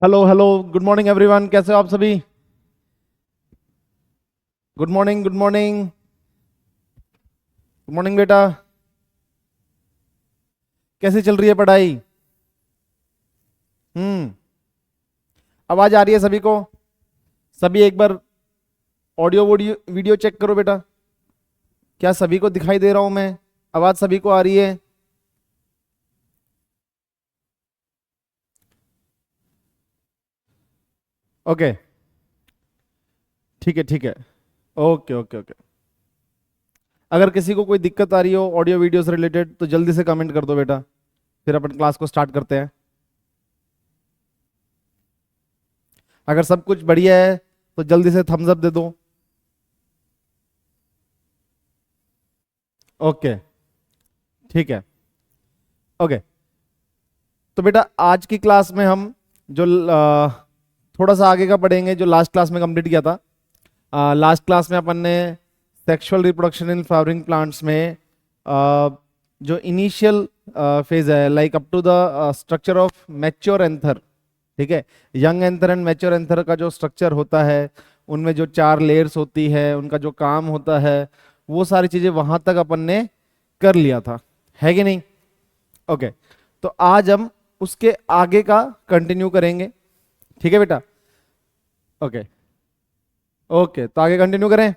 Hello hello, good morning everyone. कैसे हो आप सभी? Good morning, good morning, good morning बेटा। कैसी चल रही है पढ़ाई? हम्म। आवाज आ रही है सभी को? सभी एक बार ऑडियो वोडियो वीडियो चेक करो बेटा। क्या सभी को दिखाई दे रहा हूं मैं? आवाज सभी को आ रही है? ओके, ठीक है ठीक है। Okay okay okay. अगर किसी को कोई दिक्कत आ रही हो ऑडियो वीडियो से रिलेटेड तो जल्दी से कमेंट कर दो बेटा, फिर अपन क्लास को स्टार्ट करते हैं। अगर सब कुछ बढ़िया है तो जल्दी से थम्स अप दे दो। ओके, ठीक है। ओके, तो बेटा आज की क्लास में हम जो थोड़ा सा आगे का पढ़ेंगे जो लास्ट क्लास में कंप्लीट किया था। लास्ट क्लास में अपन ने sexual reproduction in flowering plants में जो इनिशियल फेज है, like up to the structure of mature anther. ठीक है, young anther and mature anther का जो स्ट्रक्चर होता है, उनमें जो 4 लेयर्स होती है, उनका जो काम होता है, वो सारी चीजें वहां तक अपन ने कर लिया था, है कि नहीं? ओके, तो आज हम उसके आगे का कंटिन्यू करेंगे। ठीक है बेटा? ओके ओके, तो आगे कंटिन्यू करें।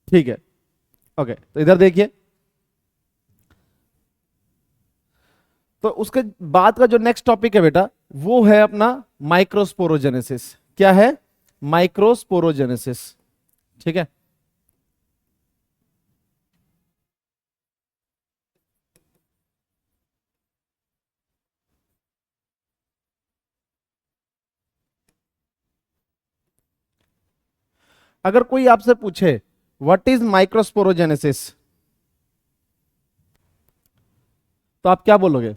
ठीक है। ओके, तो इधर देखिए। तो उसके बाद का जो नेक्स्ट टॉपिक है बेटा, वो है अपना माइक्रोस्पोरोजेनेसिस। क्या है? माइक्रोस्पोरोजेनेसिस। ठीक है। अगर कोई आपसे पूछे व्हाट इज माइक्रोस्पोरोजेनेसिस, तो आप क्या बोलोगे?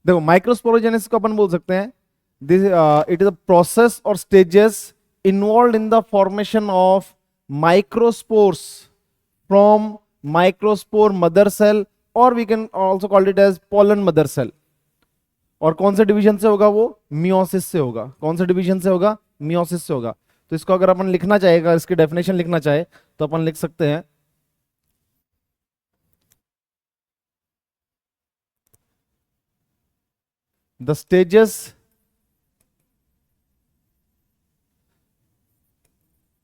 देखो, माइक्रोस्पोरोजेनेसिस को अपन बोल सकते हैं this it is a process और stages involve in the formation of microspores from microspore mother cell, और we can also call it as pollen mother cell. और कौन से डिवीजन से होगा वो? मियोसिस से होगा। कौन से डिवीजन से होगा? मियोसिस से होगा। तो इसको अगर अपन लिखना चाहेगा, इसकी डेफिनेशन लिखना चाहे, तो अपन लिख सकते हैं the stages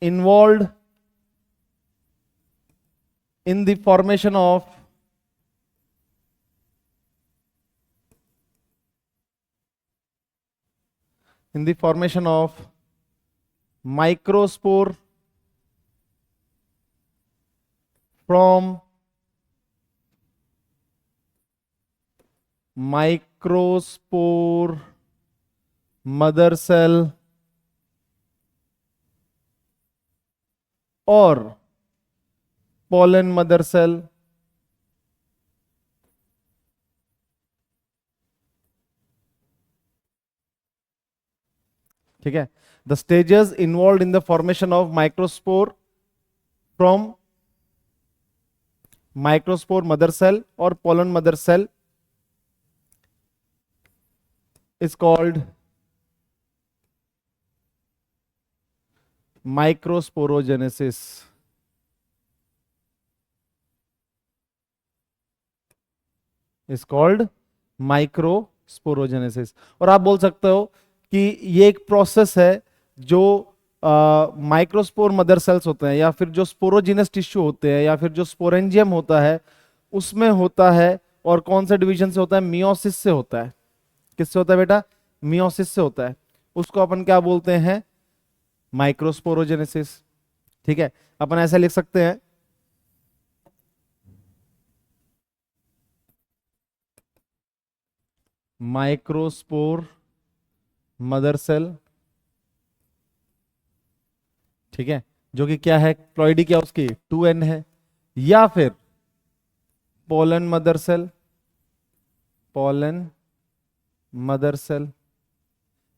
involved in the formation of microspore from microspore mother cell और pollen mother cell। ठीक है, the stages involve in the formation of microspore from microspore mother cell और pollen mother cell is called microsporogenesis. Is called microsporogenesis. और आप बोल सकते हो कि ये एक प्रोसेस है जो माइक्रोस्पोर मदर सेल्स होते हैं, या फिर जो स्पोरोजिनस टिश्यू होते हैं, या फिर जो स्पोरेंजियम होता है, उसमें होता है। और कौन से डिवीजन से होता है? मियोसिस से होता है। किससे होता है बेटा? मियोसिस से होता है। उसको अपन क्या बोलते हैं? माइक्रोस्पोरोजेनेसिस। ठीक है, अपन ऐसे लिख सकते हैं माइक्रोस्पोर मदर सेल। ठीक है, जो कि क्या है? प्लॉइडी क्या उसकी 2n है। या फिर pollen mother cell, pollen mother cell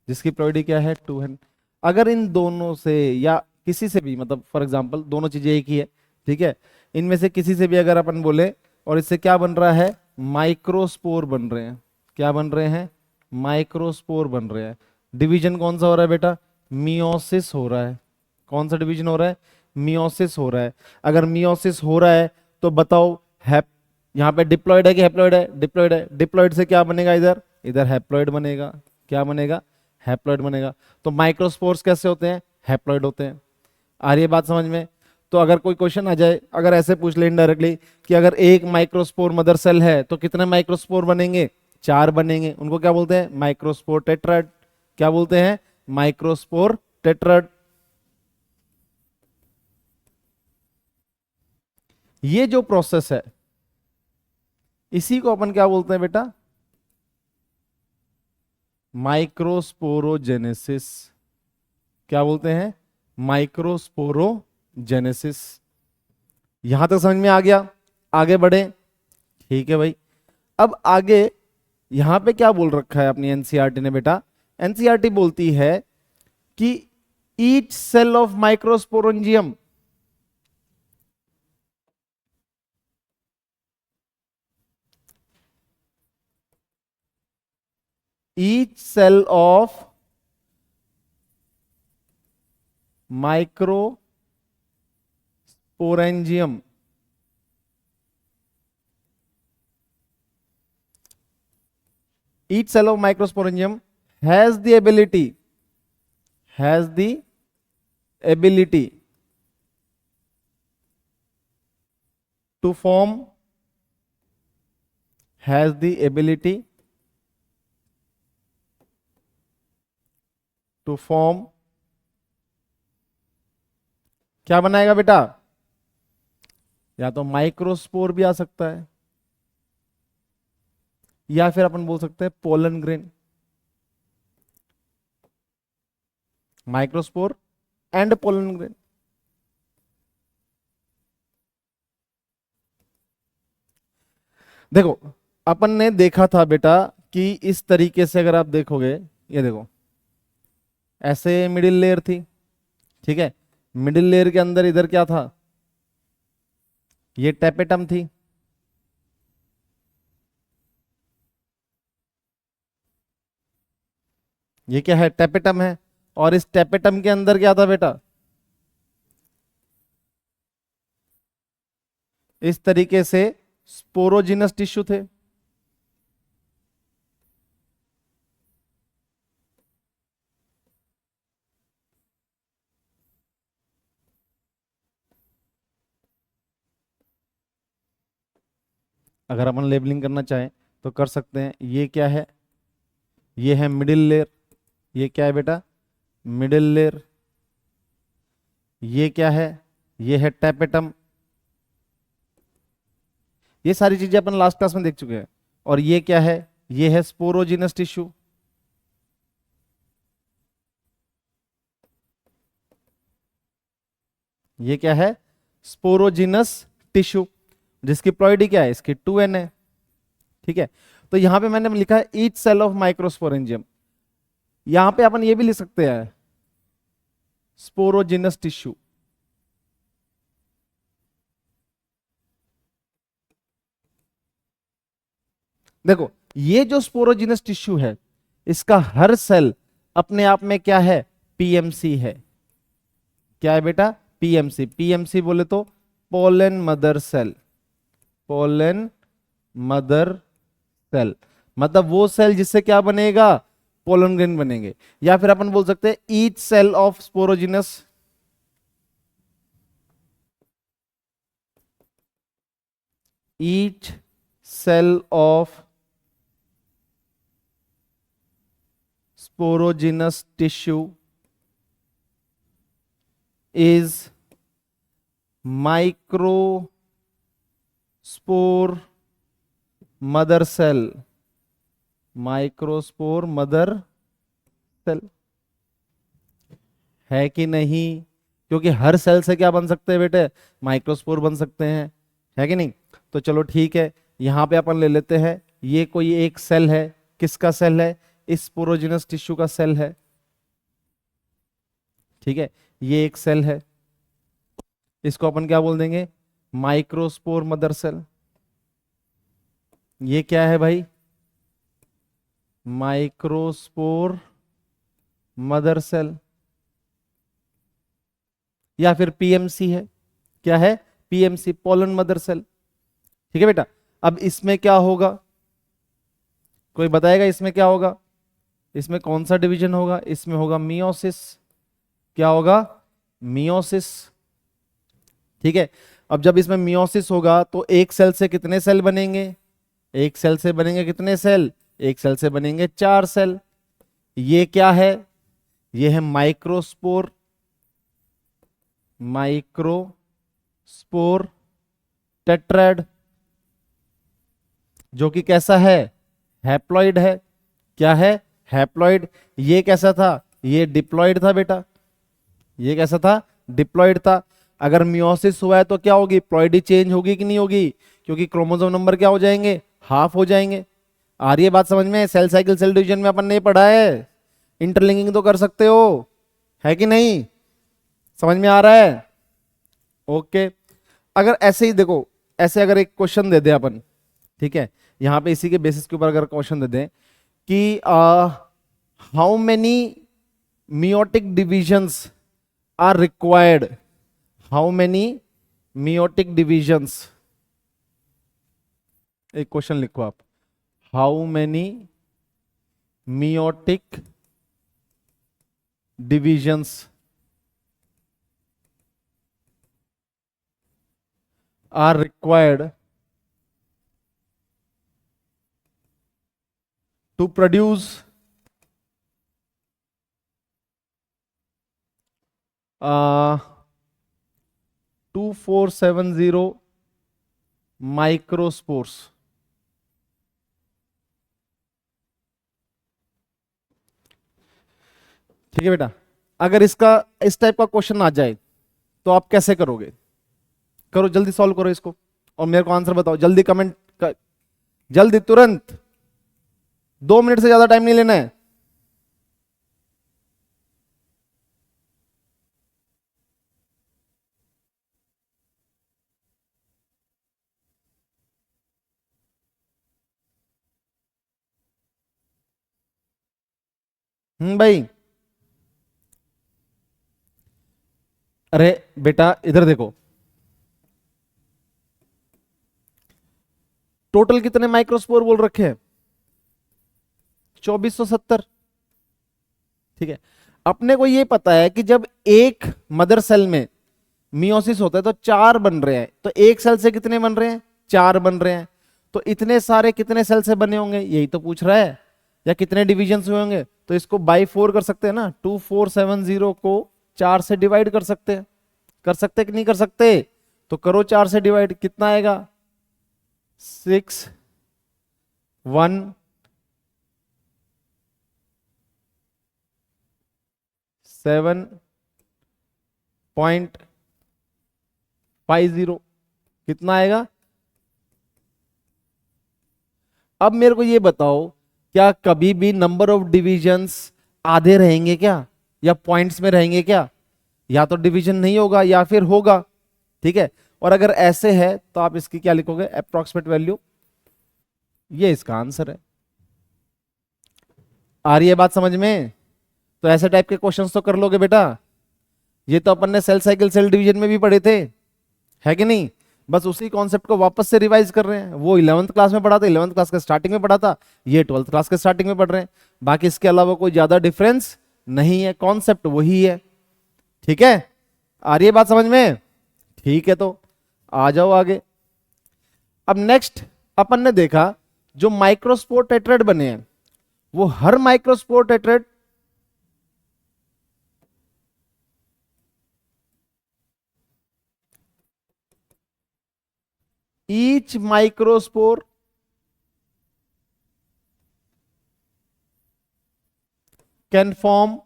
जिसकी प्लॉइडी क्या है? 2n। अगर इन दोनों से या किसी से भी, मतलब फॉर एग्जांपल दोनों चीजें एक ही है, ठीक है, इनमें से किसी से भी अगर अपन बोले और इससे क्या बन रहा है? माइक्रोस्पोर बन रहे हैं। क्या बन रहे हैं? माइक्रोस्पोर बन रहे हैं। डिवीजन कौन सा हो रहा है बेटा? मियोसिस हो रहा है। कौन सा डिवीजन हो रहा है? मियोसिस हो रहा है। अगर मियोसिस हो रहा है तो बताओ यहाँ पे डिप्लॉइड है कि हैप्लॉइड है? डिप्लॉइड है। डिप्लॉइड से क्या बनेगा? इधर इधर हैप्लॉइड बनेगा। क्या बनेगा? हैप्लॉइड बनेगा। तो माइक्रोस्पोर्स कैसे होते हैं? हैप्लॉइड होते हैं। आ रही है बात समझ में? तो अगर कोई क्वेश्चन आ जाए, अगर ऐसे पूछ ले इनडायरेक्टली कि अगर एक माइक्रोस्पोर मदर सेल है तो कितने माइक्रोस्पोर बनेंगे? 4 बनेंगे। उनको क्या बोलते हैं? Microspore tetrad. क्या बोलते हैं? Microspore tetrad. ये जो प्रोसेस है इसी को अपन क्या बोलते हैं बेटा? माइक्रोस्पोरोजेनेसिस। क्या बोलते हैं? माइक्रोस्पोरोजेनेसिस। यहां तक समझ में आ गया? आगे बढ़े? ठीक है भाई। अब आगे यहां पे क्या बोल रखा है अपनी एनसीईआरटी ने बेटा? एनसीईआरटी बोलती है कि each cell of microsporangium each cell of microsporangium each cell of microsporangium has the ability to form has the ability to form क्या बनाएगा बेटा? या तो माइक्रोस्पोर भी आ सकता है या फिर अपन बोल सकते हैं pollen grain. Microspore and pollen grain. देखो अपन ने देखा था बेटा कि इस तरीके से अगर आप देखोगे, ये देखो ऐसे मिडिल लेयर थी, ठीक है। मिडिल लेयर के अंदर इधर क्या था? ये टेपेटम थी। ये क्या है? टेपेटम है। और इस टेपेटम के अंदर क्या था बेटा? इस तरीके से स्पोरोजिनस टिश्यू थे। अगर अपन लेबलिंग करना चाहें तो कर सकते हैं। ये क्या है? ये है मिडिल लेयर। ये क्या है बेटा? Middle layer. ये क्या है? ये है टेपेटम। ये सारी चीजें अपन लास्ट क्लास में देख चुके हैं। और ये क्या है? ये है स्पोरोजिनस टिश्यू। ये क्या है? Sporogenous tissue. जिसकी प्लॉइडी क्या है? इसकी 2n है। ठीक है। तो यहां पे मैंने लिखा है ईच सेल ऑफ माइक्रोस्पोरेंजियम। यहां पे अपन ये भी लिख सकते हैं स्पोरोजिनस टिश्यू। देखो ये जो स्पोरोजिनस टिश्यू है इसका हर सेल अपने आप में क्या है? पीएमसी है। क्या है बेटा? पीएमसी। पीएमसी बोले तो pollen mother cell. Pollen mother cell मतलब वो सेल जिससे क्या बनेगा? पोलन ग्रेन बनेंगे। या फिर अपन बोल सकते हैं each cell of sporogenous each cell of sporogenous tissue is microspore mother cell। Microspore mother cell है कि नहीं? क्योंकि हर सेल से क्या बन सकते हैं बेटे? माइक्रोस्पोर बन सकते हैं, है कि नहीं? तो चलो ठीक है, यहां पे अपन ले लेते हैं ये कोई एक सेल है। किसका सेल है? इस स्पोरोजिनस टिश्यू का सेल है। ठीक है, ये एक सेल है। इसको अपन क्या बोल देंगे? Microspore mother cell. ये क्या है भाई? माइक्रोस्पोर मदर सेल, या फिर पीएमसी है, क्या है, पीएमसी, पोलन मदर सेल। ठीक है बेटा, अब इसमें क्या होगा, कोई बताएगा इसमें क्या होगा, इसमें कौन सा डिवीजन होगा, इसमें होगा मियोसिस, क्या होगा, मियोसिस। ठीक है, अब जब इसमें मियोसिस होगा तो एक सेल से कितने सेल बनेंगे, एक सेल से बनेंगे कितने सेल, एक सेल से बनेंगे 4 सेल। ये क्या है, ये है माइक्रोस्पोर, माइक्रोस्पोर टेट्राड, जो कि कैसा है, हैप्लॉइड है, क्या है, हैप्लॉइड। ये कैसा था, ये डिप्लॉइड था बेटा, ये कैसा था, डिप्लॉइड था। अगर मियोसिस हुआ है तो क्या होगी, प्लॉइडी चेंज होगी कि नहीं होगी, क्योंकि क्रोमोसोम नंबर क्या हो जाएंगे, हाफ हो जाएंगे। आ रही है बात समझ में, सेल साइकिल सेल डिवीजन में अपन ने पढ़ा है, इंटरलिंकिंग तो कर सकते हो, है कि नहीं, समझ में आ रहा है। ओके, अगर ऐसे ही देखो, ऐसे अगर एक क्वेश्चन दे दे अपन, ठीक है, यहां पे इसी के बेसिस के ऊपर अगर क्वेश्चन दे दें कि how many meiotic divisions are required, how many meiotic divisions, एक क्वेश्चन लिखो आप, how many meiotic divisions are required to produce 2470 microspores. ठीक है बेटा, अगर इसका इस टाइप का क्वेश्चन आ जाए तो आप कैसे करोगे, करो जल्दी सॉल्व करो इसको और मेरे को आंसर बताओ जल्दी, कमेंट जल्दी तुरंत, 2 मिनट से ज्यादा टाइम नहीं लेना है। भाई, अरे बेटा इधर देखो, टोटल कितने माइक्रोस्पोर बोल रखे हैं, 2470। ठीक है, अपने को ये पता है कि जब एक मदर सेल में मियोसिस होता है तो 4 बन रहे हैं, तो एक सेल से कितने बन रहे हैं, 4 बन रहे हैं, तो इतने सारे कितने सेल से बने होंगे, यही तो पूछ रहा है, या कितने डिविजन हुए होंगे, तो इसको बाई 4 कर सकते हैं ना, 2470 को 4 से डिवाइड कर सकते हैं, कर सकते कि नहीं कर सकते, तो करो 4 से डिवाइड, कितना आएगा, 6 1 7.50, कितना आएगा। अब मेरे को ये बताओ, क्या कभी भी नंबर ऑफ डिविजन्स आधे रहेंगे क्या, या पॉइंट्स में रहेंगे क्या, या तो डिवीजन नहीं होगा या फिर होगा। ठीक है, और अगर ऐसे है तो आप इसकी क्या लिखोगे, अप्रोक्सीमेट वैल्यू, ये इसका आंसर है। आ रही है बात समझ में, तो ऐसे टाइप के क्वेश्चंस तो कर लोगे बेटा, ये तो अपन ने सेल साइकिल सेल डिवीजन में भी पढ़े थे, है कि नहीं, बस उसी कॉन्सेप्ट को वापस से रिवाइज कर रहे हैं। वो 11th क्लास में पढ़ा था, 11th क्लास के स्टार्टिंग में पढ़ा था, ये 12th क्लास के स्टार्टिंग में पढ़ रहे हैं, बाकी इसके अलावा कोई ज्यादा डिफरेंस नहीं है, कॉन्सेप्ट वही है। ठीक है, आ रही है बात समझ में, ठीक है, तो आ जाओ आगे। अब नेक्स्ट अपन ने देखा जो माइक्रोस्पोर टेट्राड बने हैं, वो हर microspore tetrad each microspore can form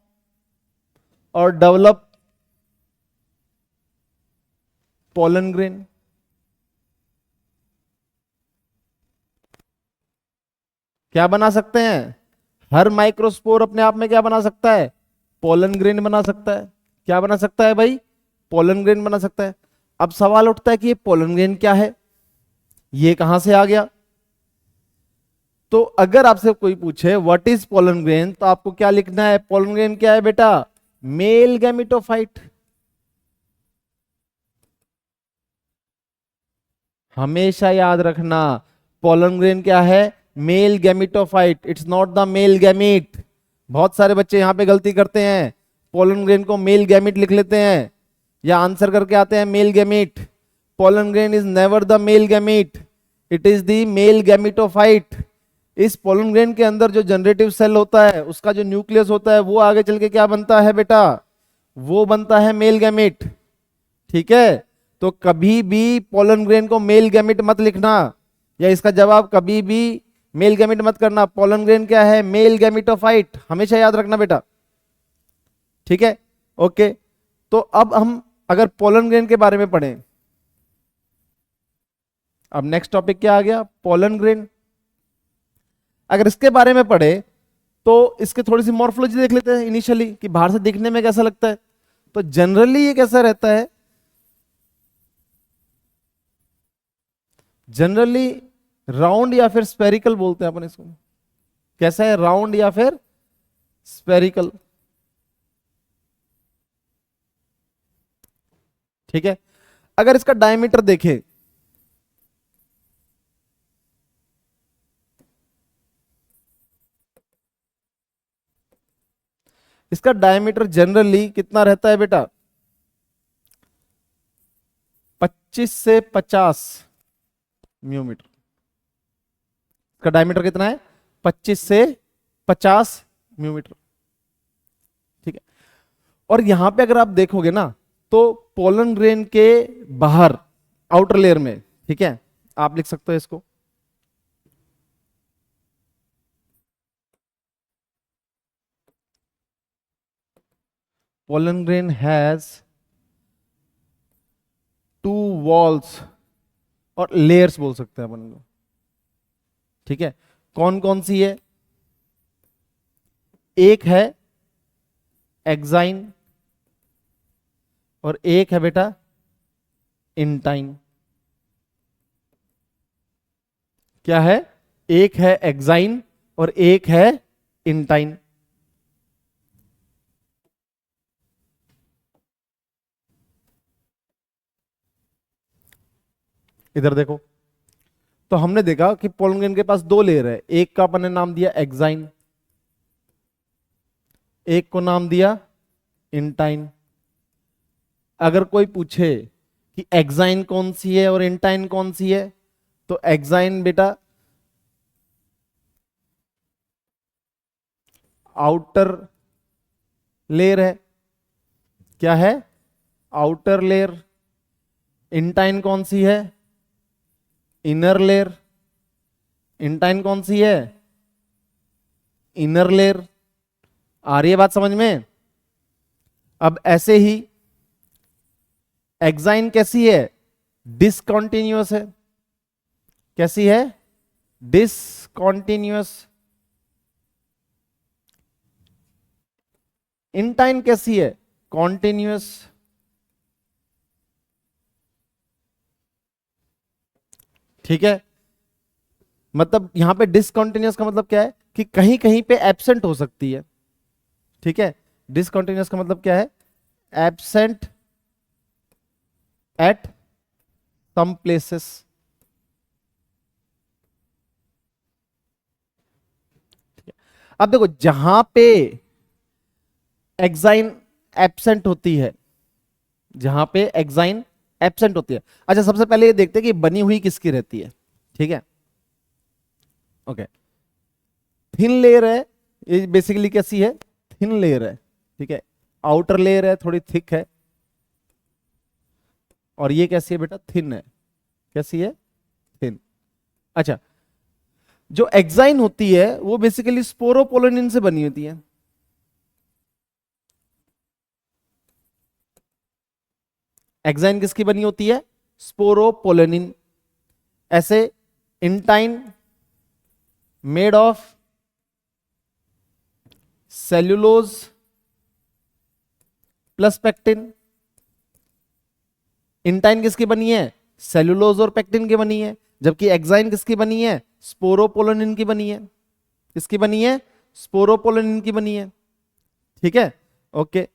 or develop pollen grain। क्या बना सकते हैं, हर माइक्रोस्पोर अपने आप में क्या बना सकता है, पोलन ग्रेन बना सकता है। क्या बना सकता है भाई, पोलन ग्रेन बना सकता है। अब सवाल उठता है कि ये पोलन ग्रेन क्या है, ये कहां से आ गया, तो अगर आपसे कोई पूछे व्हाट इज पोलन ग्रेन, तो आपको क्या लिखना है? पोलन ग्रेन क्या है बेटा? Male gametophyte. हमेशा याद रखना, पोलन ग्रेन क्या है? Male gametophyte, it's not the male gamete. बहुत सारे बच्चे यहां पे गलती करते हैं, पोलन ग्रेन को मेल गैमीट लिख लेते हैं या आंसर करके आते हैं male gamete. Pollen grain is never the male gamete, it is the male gametophyte. इस पोलन ग्रेन के अंदर जो जनरेटिव सेल होता है, उसका जो न्यूक्लियस होता है, वो आगे चल के क्या बनता है बेटा? वो बनता है मेल गैमीट। ठीक है, तो कभी भी पोलन ग्रेन को मेल गैमीट मत लिखना, या इसका जवाब कभी भी मेल गैमीट मत करना। पोलन ग्रेन क्या है? मेल गैमेटोफाइट, हमेशा याद रखना बेटा। ठीक है, ओके। तो अब हम अगर पोलन ग्रेन के बारे में पढ़ें, अब नेक्स्ट टॉपिक क्या आ गया? Pollen grain. अगर इसके बारे में पढ़े तो इसके थोड़ी सी मॉर्फोलॉजी देख लेते हैं इनिशियली, कि बाहर से दिखने में कैसा लगता है। तो जनरली ये कैसा रहता है? जनरली राउंड या फिर स्पेरिकल बोलते हैं अपन इसको। कैसा है? राउंड या फिर स्पेरिकल। ठीक है, अगर इसका डायमीटर देखें, इसका डायमीटर जनरली कितना रहता है बेटा? 25 से 50 म्यूमीटर। इसका डायमीटर कितना है? 25 से 50 म्यूमीटर। ठीक है, और यहां पे अगर आप देखोगे ना, तो पोलन ग्रेन के बाहर आउटर लेयर में, ठीक है, आप लिख सकते हो इसको, पोलन ग्रेन हैज 2 वॉल्स, और लेयर्स बोल सकते हैं अपन को। ठीक है, कौन कौन सी है? एक है एक्साइन, और एक है बेटा इंटाइन। क्या है? एक है एक्साइन और एक है इंटाइन। इधर देखो, तो हमने देखा कि पोलन ग्रेन के पास 2 लेयर है। एक का अपन ने नाम दिया एक्साइन, एक को नाम दिया इंटाइन। अगर कोई पूछे कि एक्साइन कौन सी है और इंटाइन कौन सी है, तो एक्साइन बेटा आउटर लेयर है। क्या है? Outer layer. इंटाइन कौन सी है? Inner layer. इंटाइन कौन सी है? Inner layer. आ रही है बात समझ में? अब ऐसे ही एक्साइन कैसी है? डिसकंटिन्यूअस है। कैसी है? डिसकंटिन्यूअस। इंटाइन कैसी है? कॉन्टिन्यूअस। ठीक है, मतलब यहां पे डिसकंटिन्यूअस का मतलब क्या है? कि कहीं कहीं पे एब्सेंट हो सकती है। ठीक है, डिसकंटिन्यूअस का मतलब क्या है? Absent at some places. अब देखो, जहां पे एक्साइन एब्सेंट होती है, जहां पे एक्साइन एब्सेंट होती है, अच्छा सबसे पहले ये देखते हैं कि बनी हुई किसकी रहती है। ठीक है, ओके। थिन लेयर है, ये बेसिकली कैसी है? थिन लेयर है। ठीक है, आउटर लेयर है, थोड़ी थिक है, और ये कैसी है बेटा? थिन है। कैसी है? थिन। अच्छा, जो एक्साइन होती है वो बेसिकली स्पोरोपोलिन से बनी होती है। एक्साइन किसकी बनी होती है? स्पोरोपोलिन। ऐसे intine made of cellulose plus pectin. Intine किसकी बनी है? सेल्यूलोज और पेक्टिन की बनी है। जबकि एक्साइन किसकी बनी है? स्पोरोपोलोनिन की बनी है। किसकी बनी है? स्पोरोपोलोनिन की बनी है। ठीक है, ओके।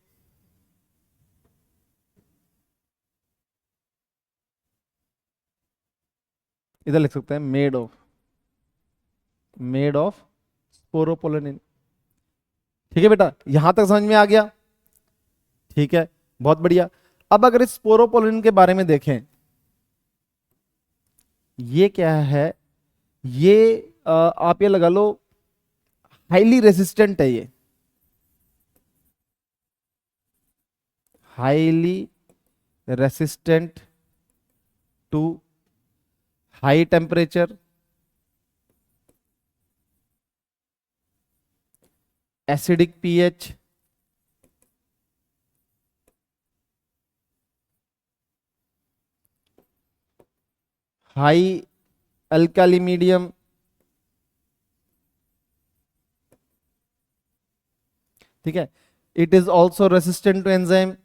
इधर लिख सकते हैं मेड ऑफ स्पोरोपोलोनिन। ठीक है बेटा, यहां तक समझ में आ गया? ठीक है, बहुत बढ़िया। अब अगर इस स्पोरोपोलिन के बारे में देखें, ये क्या है? ये आप ये लगा लो, हाईली रेसिस्टेंट है ये, highly resistant to high temperature, acidic pH, high alkali medium, ठीक है। It is also resistant to enzyme.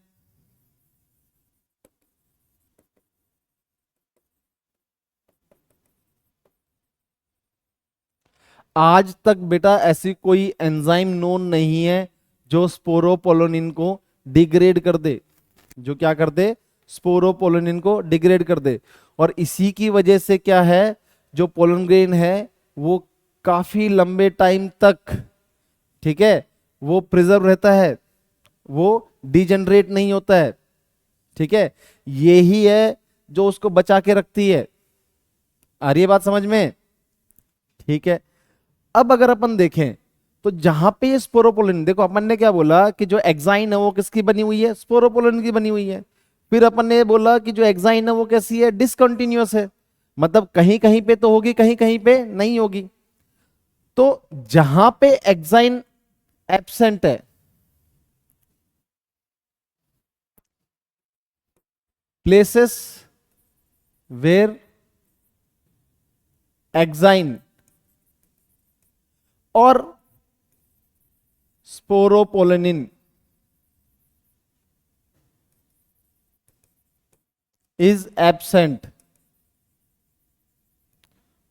आज तक बेटा ऐसी कोई एंजाइम नोन नहीं है जो स्पोरोपोलोनिन को डिग्रेड कर दे, जो क्या कर दे? स्पोरोपोलोनिन को डिग्रेड कर दे। और इसी की वजह से क्या है, जो पोलन ग्रेन है वो काफी लंबे टाइम तक, ठीक है, वो प्रिजर्व रहता है, वो डिजेनरेट नहीं होता है। ठीक है, यही है जो उसको बचा के रखती है। आ रही है बात समझ में? ठीक है, अब अगर अपन देखें तो जहां पे ये स्पोरोपोलिन, देखो अपन ने क्या बोला कि जो एक्साइन है वो किसकी बनी हुई है? स्पोरोपोलिन की बनी हुई है। फिर अपन ने बोला कि जो एक्साइन है वो कैसी है? डिसकंटिन्यूअस है, मतलब कहीं कहीं पे तो होगी, कहीं कहीं पे नहीं होगी। तो जहां पे एक्साइन एब्सेंट है, प्लेसेस वेयर एक्साइन और स्पोरोपोलिन इज एब्सेंट,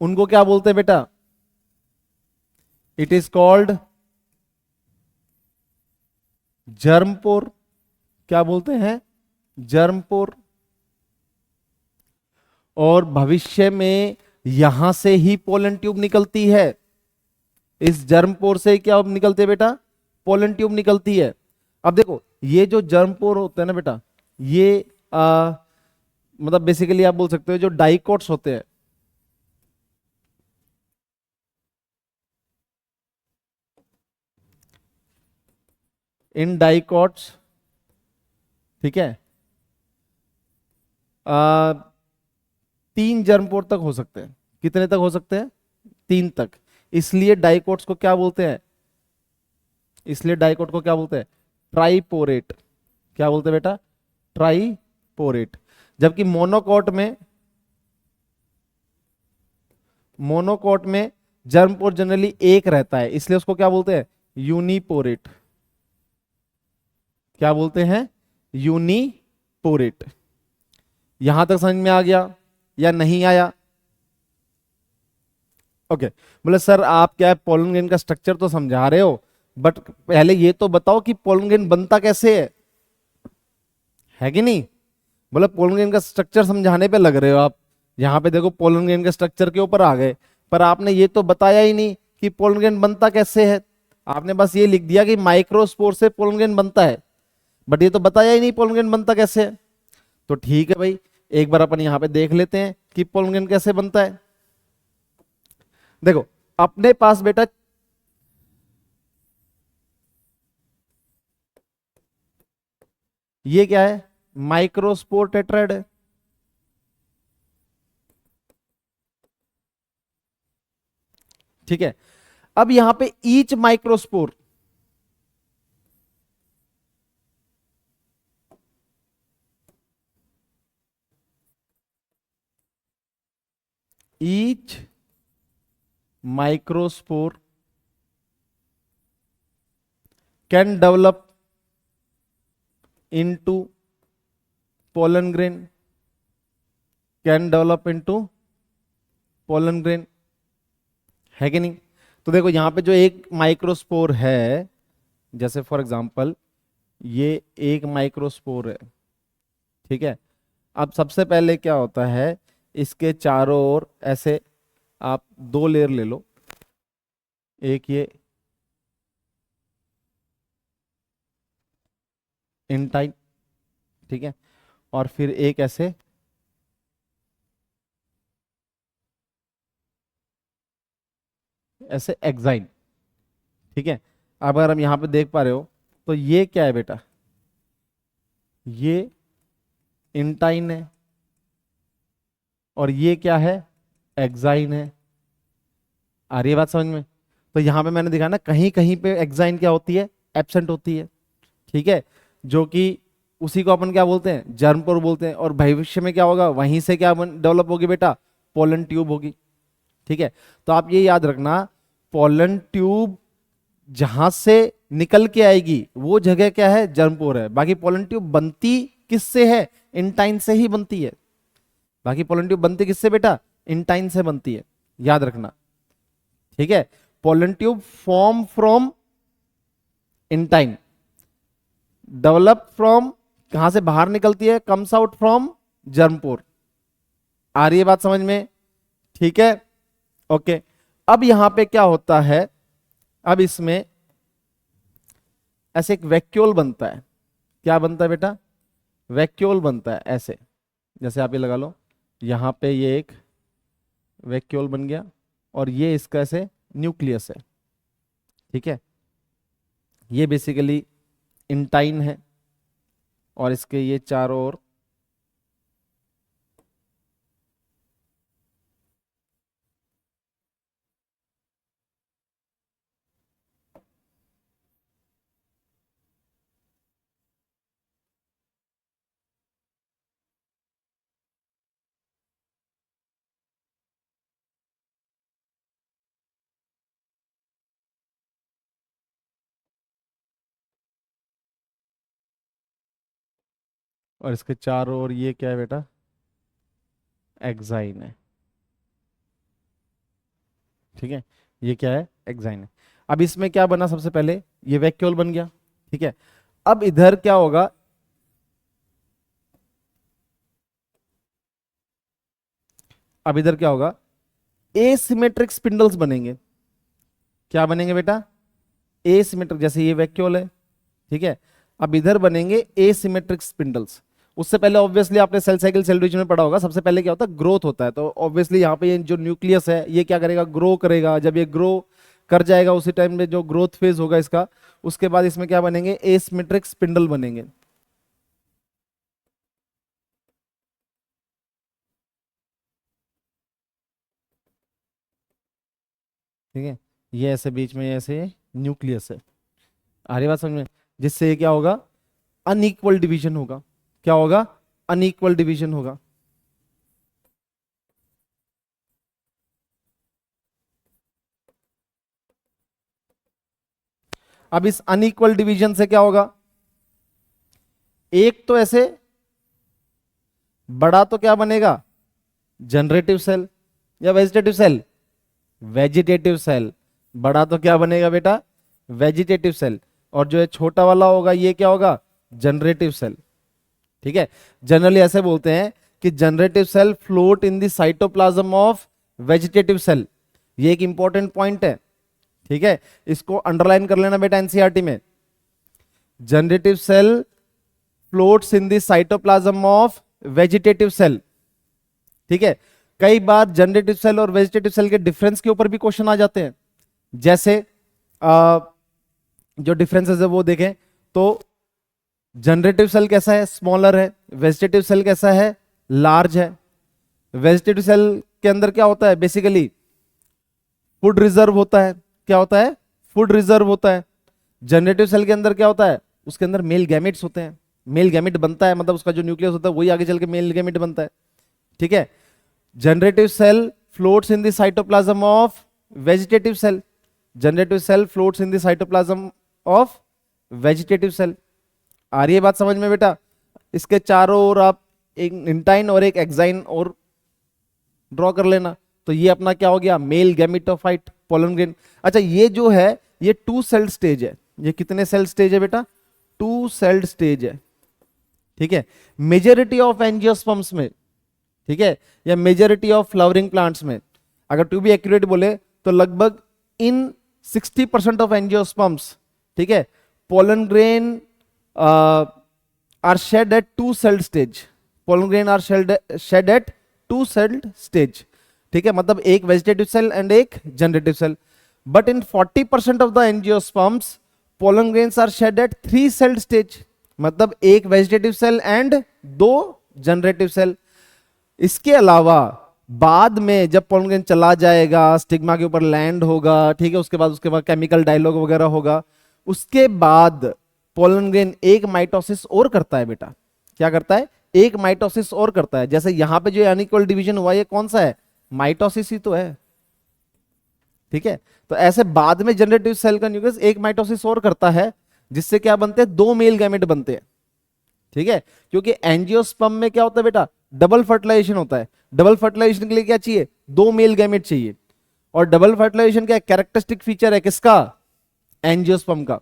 उनको क्या बोलते हैं बेटा? It is called germ pore. क्या बोलते हैं? जर्मपोर। और भविष्य में यहां से ही पोलन ट्यूब निकलती है। इस जर्मपोर से क्या निकलते हैं बेटा? पोलन ट्यूब निकलती है। अब देखो, ये जो जर्मपोर होते हैं ना बेटा, ये मतलब बेसिकली आप बोल सकते हो जो डाइकोट्स होते हैं, इन डाइकोट्स, ठीक है, आ, 3 जर्मपोर तक हो सकते हैं। कितने तक हो सकते हैं? 3 तक। इसलिए डाइकोट्स को क्या बोलते हैं? इसलिए डाइकोट को क्या बोलते हैं? ट्राइपोरेट। क्या बोलते हैं बेटा? ट्राइपोरेट। जबकि मोनोकोट में जर्मपोर जनरली एक रहता है, इसलिए उसको क्या बोलते हैं? यूनिपोरेट। क्या बोलते हैं? यूनिपोरेट। यहां तक समझ में आ गया या नहीं आया? ओके, बोले सर आप क्या पोलन ग्रेन का स्ट्रक्चर तो समझा रहे हो, बट पहले ये तो बताओ कि पोलन ग्रेन बनता कैसे है कि नहीं? बोले पोलन ग्रेन का स्ट्रक्चर समझाने पे लग रहे हो आप। यहां पे देखो पोलन ग्रेन के स्ट्रक्चर के ऊपर आ गए, पर आपने ये तो बताया ही नहीं कि पोलन ग्रेन बनता कैसे है। आपने बस ये लिख दिया कि माइक्रोस्पोर से पोलन ग्रेन बनता है, बट ये तो बताया ही नहीं पोलन ग्रेन बनता कैसे है। तो ठीक है भाई, एक बार अपन यहां पे देख लेते हैं कि पोलन ग्रेन कैसे बनता है। देखो अपने पास बेटा ये क्या है? माइक्रोस्पोर टेट्राएड है। ठीक है, अब यहां पे each microspore, each microspore can develop into pollen grain, can develop into pollen grain, है कि नहीं? तो देखो यहाँ पे जो एक माइक्रोस्पोर है, जैसे फॉर एग्जांपल ये एक माइक्रोस्पोर है, ठीक है। अब सबसे पहले क्या होता है, इसके चारों ओर ऐसे आप दो लेयर ले लो, एक ये इंटाइन, ठीक है, और फिर एक ऐसे ऐसे एक्साइन, ठीक है। अब अगर हम यहाँ पे देख पा रहे हो तो ये क्या है बेटा, ये इंटाइन है और ये क्या है, एक्साइन है। आ रही है बात समझ में? तो यहाँ पे मैंने दिखा ना, कहीं कहीं पे एक्साइन क्या होती है, एब्सेंट होती है, ठीक है, जो कि उसी को अपन क्या बोलते हैं, जर्म पोर बोलते हैं। और भविष्य में क्या होगा, वहीं से क्या डेवलप होगी बेटा, पोलन ट्यूब होगी, ठीक है। तो आप ये याद रखना, पोलन ट्यूब जहां से निकल के आएगी वो जगह क्या है, जर्म पोर है। बाकी पोलन ट्यूब बनती किससे है, इंटाइन से ही बनती है। बाकी पोलन ट्यूब बनती किससे बेटा, इंटाइन से बनती है, याद रखना, ठीक है। Pollen tube form from intine, develop from, कहां से बाहर निकलती है, कम्स आउट फ्रॉम जर्मपोर। आ रही है बात समझ में? ठीक है, ओके। अब यहां पे क्या होता है, अब इसमें ऐसे एक वैक्यूल बनता है। क्या बनता है बेटा, वैक्यूल बनता है ऐसे, जैसे आप ये लगा लो, यहां पे ये एक वैक्यूल बन गया और ये इसका ऐसे न्यूक्लियस है, ठीक है। ये बेसिकली इंटाइन है और इसके ये चारों ओर और इसके चारों ओर ये क्या है बेटा, एक्साइन है, ठीक है। ये क्या है, एक्साइन है। अब इसमें क्या बना, सबसे पहले ये वैक्यूल बन गया, ठीक है। अब इधर क्या होगा, अब इधर क्या होगा, एसिमेट्रिक स्पिंडल्स बनेंगे। क्या बनेंगे बेटा, एसिमेट्रिक, जैसे ये वैक्यूल है, ठीक है। अब इधर बनेंगे एसिमेट्रिक स्पिंडल्स। उससे पहले ऑब्वियसली आपने सेल साइकिल सेल डिवीजन में पढ़ा होगा, सबसे पहले क्या होता है, ग्रोथ होता है। तो ऑब्वियसली यहाँ पे ये जो न्यूक्लियस है ये क्या करेगा, ग्रो करेगा। जब ये ग्रो कर जाएगा उसी टाइम में जो ग्रोथ फेज होगा इसका, उसके बाद इसमें क्या बनेंगे, एसिमेट्रिक स्पिंडल बनेंगे, ठीक है। ये ऐसे बीच में ऐसे न्यूक्लियस है, आ रही बात समझ में? जिससे ये क्या होगा, अनइक्वल डिवीजन होगा। क्या होगा, अनइक्वल डिवीजन होगा। अब इस अनइक्वल डिवीजन से क्या होगा, एक तो ऐसे बड़ा तो क्या बनेगा, जनरेटिव सेल या वेजिटेटिव सेल, वेजिटेटिव सेल। बड़ा तो क्या बनेगा बेटा, वेजिटेटिव सेल। और जो है छोटा वाला होगा ये क्या होगा, जनरेटिव सेल, ठीक है। जनरली ऐसे बोलते हैं कि generative cell float in the cytoplasm of vegetative cell. ये एक इंपॉर्टेंट पॉइंट है, ठीक है। इसको अंडरलाइन कर लेना बेटा एनसीईआरटी में। Generative cell floats in the cytoplasm of vegetative cell, ठीक है। कई बार जनरेटिव सेल और वेजिटेटिव सेल के डिफरेंस के ऊपर भी क्वेश्चन आ जाते हैं। जैसे जो डिफरेंसेस है वो देखें तो जनरेटिव सेल कैसा है, स्मॉलर है। वेजिटेटिव सेल कैसा है, लार्ज है। वेजिटेटिव सेल के अंदर क्या होता है, बेसिकली फूड रिजर्व होता है। क्या होता है, फूड रिजर्व होता है। जनरेटिव सेल के अंदर क्या होता है, उसके अंदर मेल गैमेट्स होते हैं। मेल गैमेट बनता है, मतलब उसका जो न्यूक्लियस होता है वही आगे चल के मेल गैमेट बनता है, ठीक है। Generative cell floats in the cytoplasm of vegetative cell. Generative cell floats in the cytoplasm of vegetative cell. आ रही है बात समझ में बेटा? इसके चारों ओर आप एक इंटाइन और एक एक्साइन और ड्रॉ कर लेना। तो ये अपना क्या हो गया, मेल गैमेटोफाइट पोलन ग्रेन। अच्छा ये जो है ये 2 सेल्ड स्टेज है, ये कितने सेल स्टेज है बेटा, 2 सेल्ड स्टेज है, ठीक है। मेजॉरिटी ऑफ एंजियोस्पर्म्स में, ठीक है, या मेजॉरिटी ऑफ फ्लावरिंग प्लांट्स में, अगर टू बी एक्यूरेट बोले तो लगभग इन 60% ऑफ एंजियोस्पर्म्स, ठीक है, pollen grain are shed at 2 celled stage, pollen grain are shed at 2 celled stage, ठीक है, मतलब एक वेजिटेटिव सेल एंड एक generative cell. But in 40% of the angiosperms pollen grains are shed at 3 celled stage, मतलब एक vegetative cell and 2 generative cell. इसके अलावा बाद में जब पोलन ग्रेन चला जाएगा, स्टिग्मा के ऊपर लैंड होगा, ठीक है, उसके बाद केमिकल डायलॉग वगैरह होगा, उसके बाद पोलन ग्रेन एक माइटोसिस और करता है बेटा। क्या करता है, एक माइटोसिस और करता है। जैसे यहां पे जो अनइक्वल डिवीजन हुआ ये कौन सा है, माइटोसिस ही तो है, ठीक है। तो ऐसे बाद में जनरेटिव सेल का न्यूक्लियस एक माइटोसिस और करता है, जिससे क्या बनते हैं, 2 मेल गैमेट बनते हैं, ठीक है। क्योंकि एंजियोस्पर्म में क्या होता है बेटा, डबल फर्टिलाइजेशन होता है। डबल फर्टिलाइजेशन के लिए क्या चाहिए, 2 मेल गैमेट चाहिए। और डबल फर्टिलाइजेशन क्या कैरेक्टरिस्टिक फीचर है किसका, एंजियोस्पर्म का।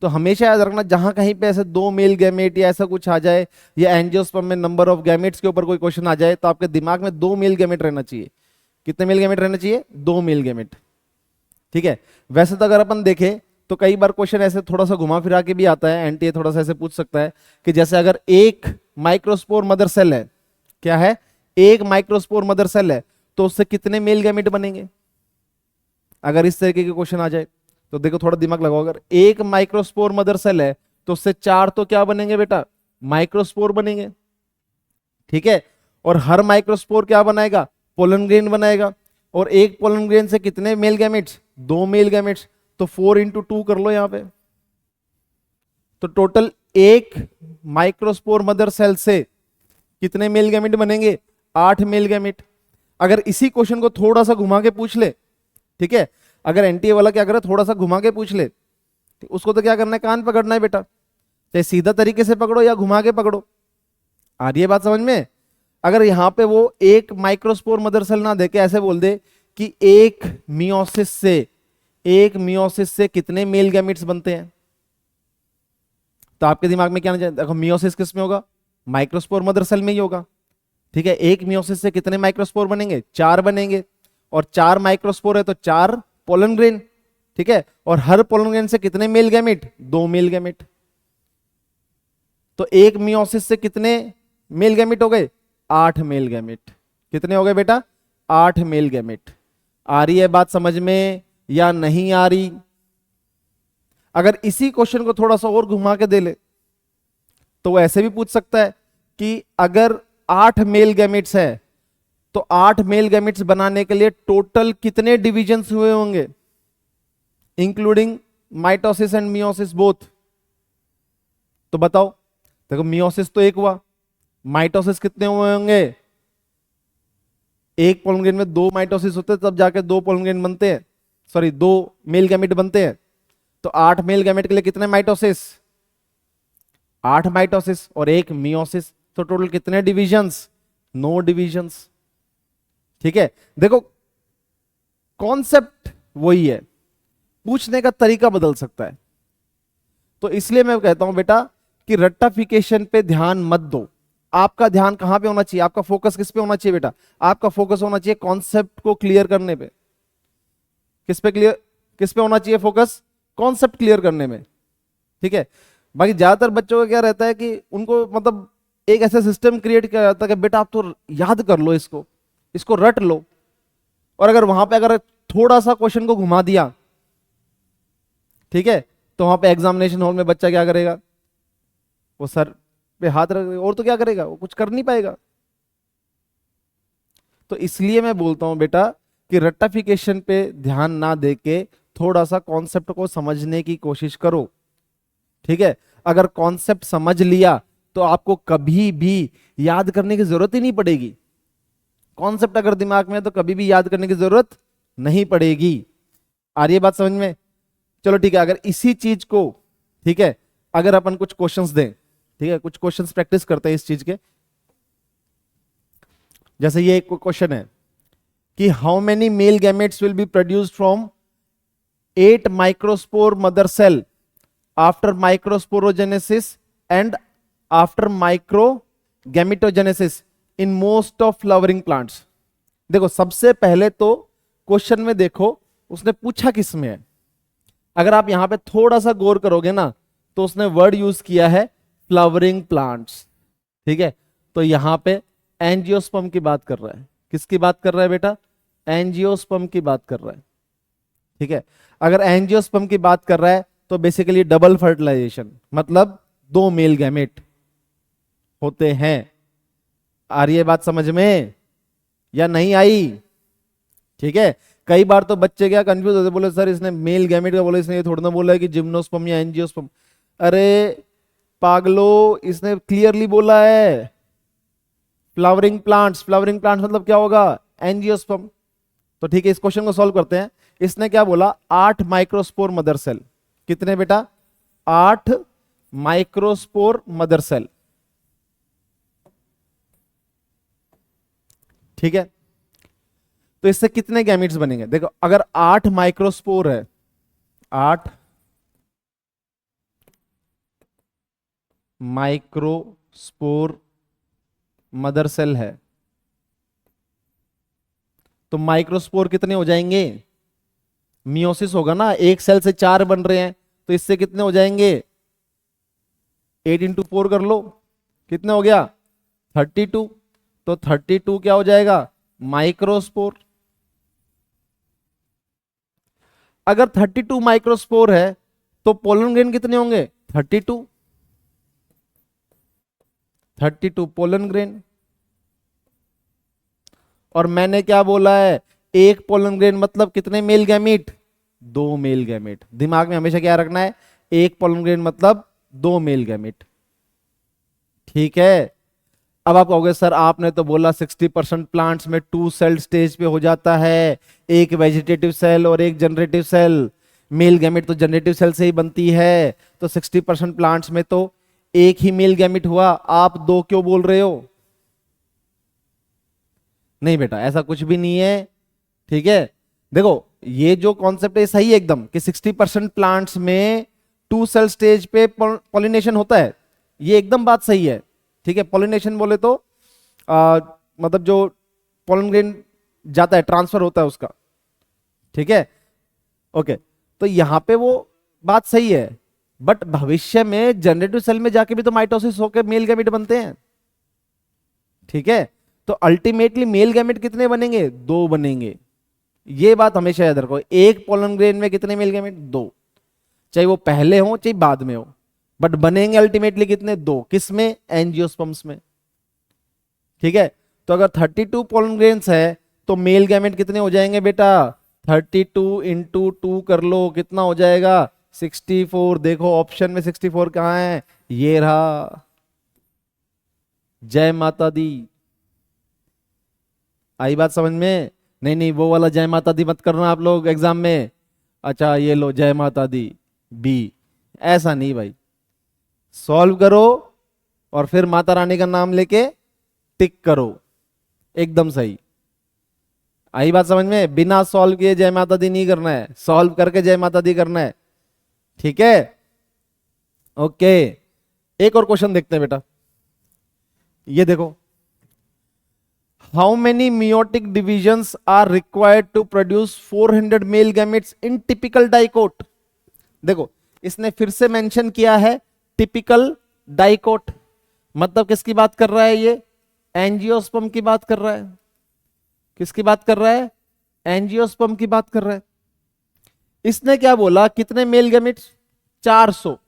तो हमेशा याद रखना जहां कहीं पे ऐसे 2 मेल गैमेट या ऐसा कुछ आ जाए, या एंजियोस्पर्म में नंबर ऑफ गैमेट्स के ऊपर कोई क्वेश्चन आ जाए, तो आपके दिमाग में 2 मेल गैमेट रहना चाहिए। कितने मेल गैमेट रहना चाहिए, 2 मेल गैमेट, ठीक है। वैसे तो अगर अपन देखें तो कई बार क्वेश्चन ऐसे थोड़ा सा घुमा फिरा के भी आता है, एनटीए थोड़ा सा ऐसे पूछ सकता है कि जैसे अगर एक माइक्रोस्पोर मदर सेल है, क्या है, एक माइक्रोस्पोर मदर सेल है, तो उससे कितने मेल गैमेट बनेंगे। अगर इस तरीके के क्वेश्चन आ जाए तो देखो थोड़ा दिमाग लगाओ, अगर एक माइक्रोस्पोर मदर सेल है तो उससे 4 तो क्या बनेंगे बेटा, माइक्रोस्पोर बनेंगे, ठीक है। और हर माइक्रोस्पोर क्या बनाएगा, पोलन ग्रेन बनाएगा। और एक पोलन ग्रेन से कितने मेल गैमेट्स, 2 मेल गैमेट्स, तो 4 इंटू 2 कर लो यहां पे। तो टोटल एक माइक्रोस्पोर मदर सेल से कितने मेल गैमेट बनेंगे, 8 मेल गैमेट। अगर इसी क्वेश्चन को थोड़ा सा घुमा के पूछ ले, ठीक है, अगर एनटीए वाला क्या करे, थोड़ा सा घुमा के पूछ ले, उसको तो क्या करना है, कान पकड़ना है बेटा, चाहे सीधा तरीके से पकड़ो या घुमा के पकड़ो। आ रही है बात समझ में। अगर यहां पे वो एक माइक्रोस्पोर मदर सेल ना देके ऐसे बोल दे कि एक मियोसिस से कितने मेल गैमेट्स बनते हैं, तो आपके दिमाग में क्या आना चाहिए, देखो मियोसिस किस में होगा, माइक्रोस्पोर मदर सेल में ही होगा, ठीक है। एक मियोसिस से कितने माइक्रोस्पोर बनेंगे, 4 बनेंगे। और 4 माइक्रोस्पोर है तो 4 पोलन ग्रेन, ठीक है। और हर पोलन ग्रेन से कितने मेल गैमेट, 2 मेल गैमेट। तो एक मियोसिस से कितने मेल गैमेट हो गए, 8 मेल गैमेट। कितने हो गए बेटा, 8 मेल गैमेट। आ रही है बात समझ में या नहीं आ रही। अगर इसी क्वेश्चन को थोड़ा सा और घुमा के दे ले तो वो ऐसे भी पूछ सकता है कि अगर 8 मेल गैमेट्स है तो 8 मेल गैमेट्स बनाने के लिए टोटल कितने डिविजन्स हुए होंगे, including mitosis and meiosis both. तो बताओ, देखो मियोसिस तो एक हुआ, माइटोसिस कितने हुए होंगे, एक पोलन ग्रेन में 2 माइटोसिस होते हैं तब जाके 2 पोलन ग्रेन बनते हैं, सॉरी 2 मेल गैमेट बनते हैं। तो 8 मेल गैमेट के लिए कितने माइटोसिस, 8 माइटोसिस और 1 मियोसिस, तो टोटल कितने डिविजन्स, 9 डिविजन्स, ठीक है। देखो कॉन्सेप्ट वही है, पूछने का तरीका बदल सकता है। तो इसलिए मैं कहता हूं बेटा कि रट्टाफिकेशन पे ध्यान मत दो। आपका ध्यान कहां पे होना चाहिए, आपका फोकस किस पे होना चाहिए बेटा, आपका फोकस होना चाहिए कॉन्सेप्ट को क्लियर करने पे। किस पे होना चाहिए फोकस, कॉन्सेप्ट क्लियर करने में, ठीक है। बाकी ज्यादातर बच्चों का क्या रहता है कि उनको मतलब एक ऐसा सिस्टम क्रिएट किया जाता है कि बेटा आप तो याद कर लो, इसको रट लो। और अगर वहां पे अगर थोड़ा सा क्वेश्चन को घुमा दिया, ठीक है, तो वहां पे एग्जामिनेशन हॉल में बच्चा क्या करेगा, वो सर पे हाथ रख, और तो क्या करेगा, वो कुछ कर नहीं पाएगा। तो इसलिए मैं बोलता हूं बेटा कि रट्टाफिकेशन पे ध्यान ना देके थोड़ा सा कॉन्सेप्ट को समझने की कोशिश करो, ठीक है। अगर कॉन्सेप्ट समझ लिया तो आपको कभी भी याद करने की जरूरत ही नहीं पड़ेगी। कॉन्सेप्ट अगर दिमाग में है तो कभी भी याद करने की जरूरत नहीं पड़ेगी। आ रही है बात समझ में। चलो ठीक है, अगर इसी चीज को, ठीक है, अगर अपन कुछ क्वेश्चंस दें, ठीक है, कुछ क्वेश्चंस प्रैक्टिस करते हैं इस चीज के। जैसे ये एक क्वेश्चन है कि how many male gametes will be produced from 8 microspore mother cell after microsporogenesis and after micro gametogenesis in most of flowering plants. देखो सबसे पहले तो क्वेश्चन में देखो उसने पूछा किस में है। अगर आप यहां पे थोड़ा सा गौर करोगे ना तो उसने वर्ड यूज किया है फ्लावरिंग प्लांट्स। ठीक है, तो यहां पे एंजियोस्पर्म की बात कर रहा है। किसकी बात कर रहा है बेटा? एंजियोस्पर्म की बात कर रहा है। ठीक है, अगर एंजियोस्पर्म की बात कर रहा है तो बेसिकली डबल फर्टिलाइजेशन, मतलब 2 मेल गैमेट होते हैं। आ रही है बात समझ में या नहीं आई? ठीक है, कई बार तो बच्चे क्या कंफ्यूज होते, बोले सर इसने मेल गैमेट का बोला, इसने ये थोड़ा ना बोला है कि जिम्नोस्पर्म या एंजियोस्पर्म। अरे पागलो, इसने क्लियरली बोला है फ्लावरिंग प्लांट्स। फ्लावरिंग प्लांट्स मतलब क्या होगा? एंजियोस्पर्म। तो ठीक है, इस क्वेश्चन को सॉल्व करते हैं। इसने क्या बोला? 8 माइक्रोस्पोर मदर सेल। कितने बेटा? 8 माइक्रोस्पोर मदर सेल। ठीक है, तो इससे कितने गैमेट्स बनेंगे? देखो अगर 8 माइक्रोस्पोर है, 8 माइक्रोस्पोर मदर सेल है तो माइक्रोस्पोर कितने हो जाएंगे? मियोसिस होगा ना, एक सेल से 4 बन रहे हैं, तो इससे कितने हो जाएंगे? 8 इंटू 4 कर लो, कितने हो गया? 32। तो 32 क्या हो जाएगा? माइक्रोस्पोर। अगर 32 माइक्रोस्पोर है तो पोलन ग्रेन कितने होंगे? 32। 32 पोलन ग्रेन। और मैंने क्या बोला है? एक पोलन ग्रेन मतलब कितने मेल गैमेट? 2 male gamete. दिमाग में हमेशा क्या रखना है? एक पोलन ग्रेन मतलब 2 मेल गैमेट। ठीक है, अब आप कहोगे सर आपने तो बोला 60% प्लांट्स में 2 सेल स्टेज पे हो जाता है, एक वेजिटेटिव सेल और एक जनरेटिव सेल। मेल गैमेट तो जनरेटिव सेल से ही बनती है, तो 60% प्लांट्स में तो एक ही मेल गैमेट हुआ, आप 2 क्यों बोल रहे हो? नहीं बेटा, ऐसा कुछ भी नहीं है। ठीक है, देखो ये जो कॉन्सेप्ट है सही है एकदम कि 60% प्लांट्स में 2 सेल स्टेज पे पॉलिनेशन होता है, ये एकदम बात सही है। ठीक है, पॉलिनेशन बोले तो मतलब जो पोलन ग्रेन जाता है, ट्रांसफर होता है उसका। ठीक है, ओके, तो यहां पे वो बात सही है, बट भविष्य में जनरेटिव सेल में जाके भी तो माइटोसिस होकर मेल गैमेट बनते हैं। ठीक है, तो अल्टीमेटली मेल गैमेट कितने बनेंगे? 2 बनेंगे। ये बात हमेशा याद रखो, एक पोलन ग्रेन में कितने मेल गैमेट? 2। चाहे वो पहले हो चाहे बाद में हो, बट बनेंगे अल्टीमेटली कितने? 2। किसमें? एंजियोस्पर्म्स में। ठीक है, तो अगर 32 पोलन ग्रेन्स है तो मेल गैमेट कितने हो जाएंगे बेटा? 32 इंटू 2 कर लो, कितना हो जाएगा? 64। देखो ऑप्शन में 64 कहां है? ये रहा। जय माता दी। आई बात समझ में? नहीं नहीं, वो वाला जय माता दी मत करना आप लोग एग्जाम में। अच्छा ये लो जय माता दी बी, ऐसा नहीं भाई। सॉल्व करो और फिर माता रानी का नाम लेके टिक करो, एकदम सही। आई बात समझ में? बिना सॉल्व किए जय माता दी नहीं करना है, सॉल्व करके जय माता दी करना है। ठीक है, ओके, एक और क्वेश्चन देखते हैं बेटा। ये देखो, how many meiotic divisions are required to produce 400 male gametes in typical dicot? देखो इसने फिर से मेंशन किया है टिपिकल डाइकोट, मतलब किसकी बात कर रहा है? ये एंजियोस्पर्म की बात कर रहा है। किसकी बात कर रहा है? एंजियोस्पर्म की बात कर रहा है। इसने क्या बोला? कितने मेल गैमेट्स? 400।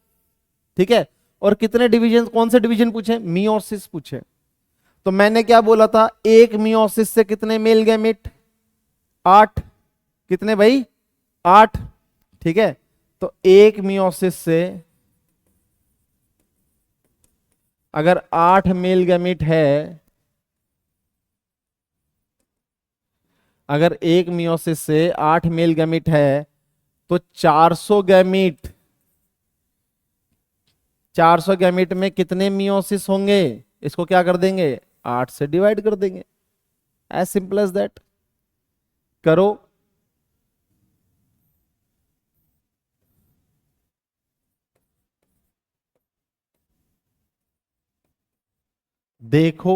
ठीक है, और कितने डिवीजन? कौन से डिवीजन पूछे? मियोसिस पूछे। तो मैंने क्या बोला था? एक मियोसिस से कितने मेल गैमेट? 8। कितने भाई? 8। ठीक है, तो एक मियोसिस से अगर 8 मेल गैमेट है, अगर एक मियोसिस से 8 मेल गैमेट है तो 400 गैमेट, 400 गैमेट में कितने मियोसिस होंगे? इसको क्या कर देंगे? 8 से डिवाइड कर देंगे, एज सिंपल एज दैट। करो। देखो,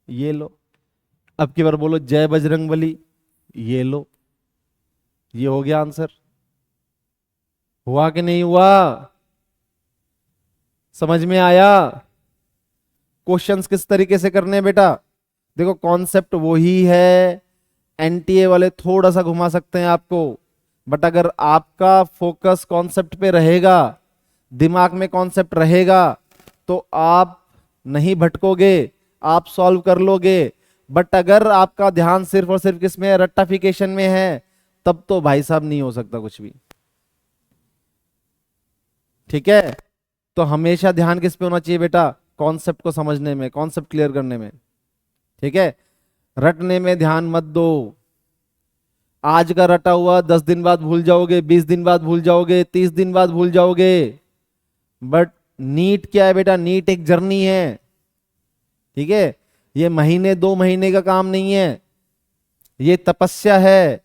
ये लो। अब की बार बोलो जय बजरंगबली, ये लो। ये हो गया आंसर। हुआ कि नहीं हुआ? समझ में आया? क्वेश्चंस किस तरीके से करने हैं बेटा? देखो कॉन्सेप्ट वही है, एनटीए वाले थोड़ा सा घुमा सकते हैं आपको, बट अगर आपका फोकस कॉन्सेप्ट पे रहेगा, दिमाग में कॉन्सेप्ट रहेगा, तो आप नहीं भटकोगे, आप सॉल्व कर लोगे। बट अगर आपका ध्यान सिर्फ और सिर्फ किसमें है, रट्टाफिकेशन में है, तब तो भाई साहब नहीं हो सकता कुछ भी। ठीक है, तो हमेशा ध्यान किस पे होना चाहिए बेटा? कॉन्सेप्ट को समझने में, कॉन्सेप्ट क्लियर करने में। ठीक है, रटने में ध्यान मत दो। आज का रटा हुआ 10 दिन बाद भूल जाओगे, 20 दिन बाद भूल जाओगे, 30 दिन बाद भूल जाओगे। बट नीट क्या है बेटा? नीट एक जर्नी है। ठीक है, ये महीने 2 महीने का काम नहीं है, ये तपस्या है।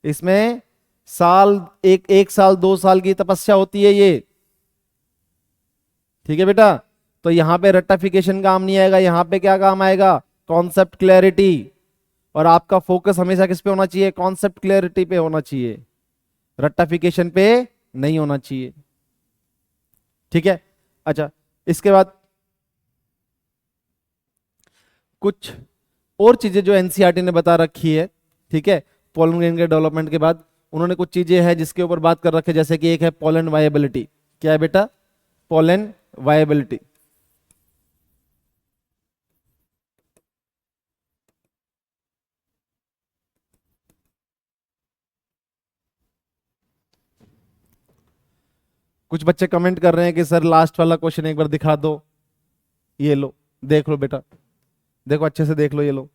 इसमें साल, एक साल 2 साल की तपस्या होती है ये। ठीक है बेटा, तो यहां पे रट्टाफिकेशन काम नहीं आएगा, यहां पे क्या काम आएगा? Concept clarity. और आपका फोकस हमेशा किस पे होना चाहिए? कॉन्सेप्ट क्लैरिटी पे होना चाहिए, रट्टाफिकेशन पे नहीं होना चाहिए। ठीक है, अच्छा, इसके बाद कुछ और चीजें जो एनसीईआरटी ने बता रखी है। ठीक है, पोलन ग्रेन के डेवलपमेंट के बाद उन्होंने कुछ चीजें हैं जिसके ऊपर बात कर रखी है, जैसे कि एक है पोलन वायबिलिटी। क्या है बेटा? Pollen viability. कुछ बच्चे कमेंट कर रहे हैं कि सर लास्ट वाला क्वेश्चन एक बार दिखा दो। ये लो, देख लो बेटा, देखो अच्छे से देख लो, ये लो।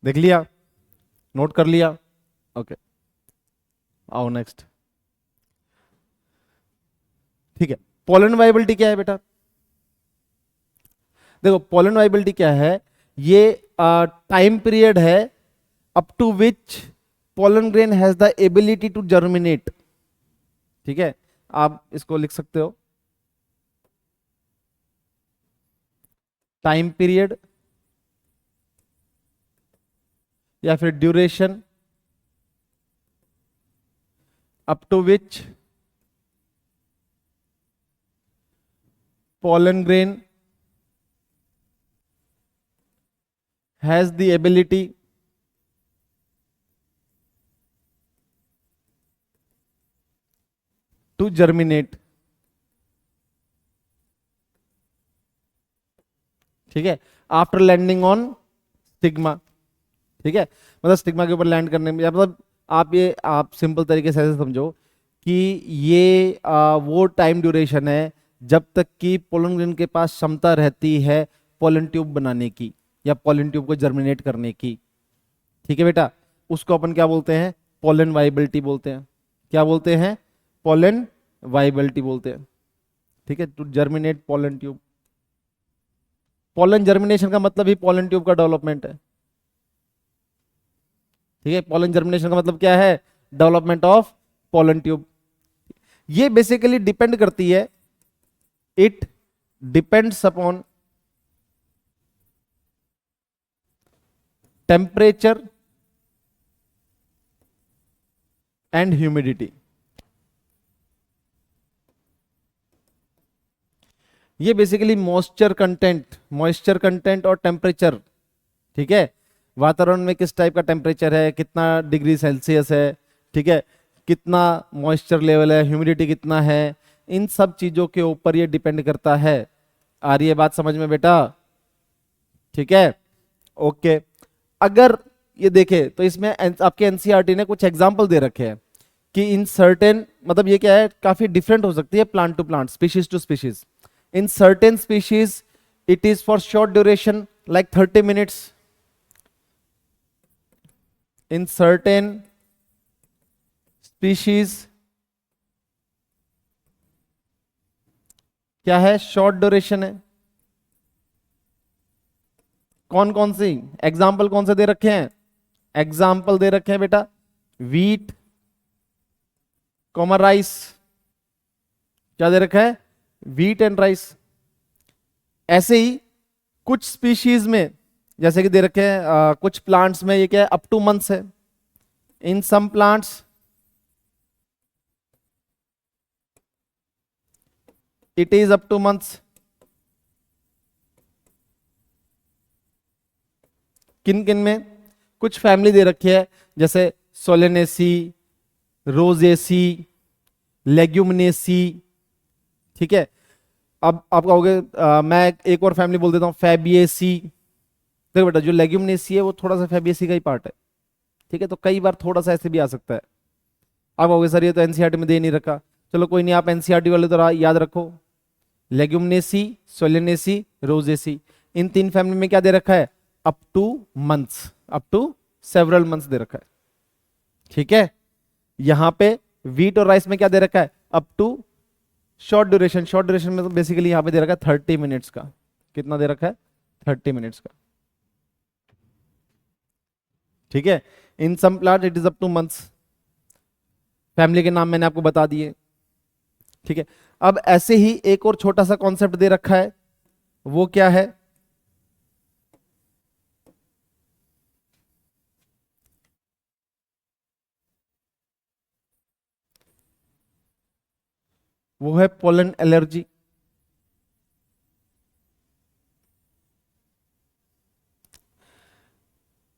देख लिया? नोट कर लिया? ओके, आओ नेक्स्ट। ठीक है, पोलन वाइबिलिटी क्या है बेटा? देखो पोलन वाइबिलिटी क्या है, ये टाइम पीरियड है up to which pollen grain has the ability to germinate. ठीक है, आप इसको लिख सकते हो, टाइम पीरियड या फिर duration up to which pollen grain has the ability to germinate। ठीक है, आफ्टर लैंडिंग ऑन स्टिग्मा। ठीक है, मतलब स्टिग्मा के ऊपर लैंड करने में, मतलब आप सिंपल तरीके से ऐसे समझो कि ये वो टाइम ड्यूरेशन है जब तक कि पोलन ग्रेन के पास क्षमता रहती है पोलन ट्यूब बनाने की या पोलन ट्यूब को जर्मिनेट करने की। ठीक है बेटा, उसको अपन क्या बोलते हैं? पोलन वाइबिलिटी बोलते हैं। क्या बोलते हैं? पोलन वाइबिलिटी बोलते हैं। ठीक है, to germinate pollen tube. Pollen germination का मतलब ही पोलन ट्यूब का डेवलपमेंट है। ठीक है, पोलन जर्मिनेशन का मतलब क्या है? Development of pollen tube. ये बेसिकली डिपेंड करती है, it depends upon temperature and humidity. ये बेसिकली मॉइस्चर कंटेंट और टेम्परेचर। ठीक है, वातावरण में किस टाइप का टेम्परेचर है, कितना डिग्री सेल्सियस है, ठीक है, कितना मॉइस्चर लेवल है, ह्यूमिडिटी कितना है, इन सब चीजों के ऊपर ये डिपेंड करता है। आ रही है बात समझ में बेटा? ठीक है, ओके। अगर ये देखे तो इसमें आपके एनसीईआरटी ने कुछ एग्जाम्पल दे रखे हैं कि इन सर्टेन, मतलब ये क्या है, काफी डिफरेंट हो सकती है plant to plant, species to species. In certain species it is for short duration like 30 minutes. In certain species क्या है, शॉर्ट ड्यूरेशन है. कौन कौन सी एग्जाम्पल कौन से दे रखे हैं, एग्जाम्पल दे रखे हैं बेटा, वीट कॉमन राइस. क्या दे रखा है, वीट एंड राइस. ऐसे ही कुछ स्पीशीज में जैसे कि दे रखे हैं कुछ प्लांट्स में ये क्या है, अप टू मंथ्स है. In some plants it is up to months. किन किन में, कुछ फैमिली दे रखी है जैसे सोलेनेसी, रोजेसी, लेग्यूमिनेसी. ठीक है. अब आप कहोगे मैं एक और फैमिली बोल देता हूं, फैबिएसी. देखो बेटा, जो लेग्यूमिनेसी है वो थोड़ा सा फैबिएसी का ही पार्ट है. ठीक है, तो कई बार थोड़ा सा ऐसे भी आ सकता है. आप कहोगे सर ये तो एनसीईआरटी में दे नहीं रखा. चलो कोई नहीं, आप एनसीईआरटी वाले तो याद रखो, लेग्यूमिनेसी, सोलेनेसी, रोजेसी. इन तीन फैमिली में क्या दे रखा है, up to months, up to several months दे रखा है. ठीक है. यहां पे वीट और राइस में क्या दे रखा है, up to short duration. Short duration में तो बेसिकली यहां पे दे रखा है 30 मिनट्स का. कितना दे रखा है, 30 मिनट्स का. ठीक है. In some plant it is up to months. Family के नाम मैंने आपको बता दिए. ठीक है. अब ऐसे ही एक और छोटा सा कॉन्सेप्ट दे रखा है, वो क्या है, वो है पोलन एलर्जी.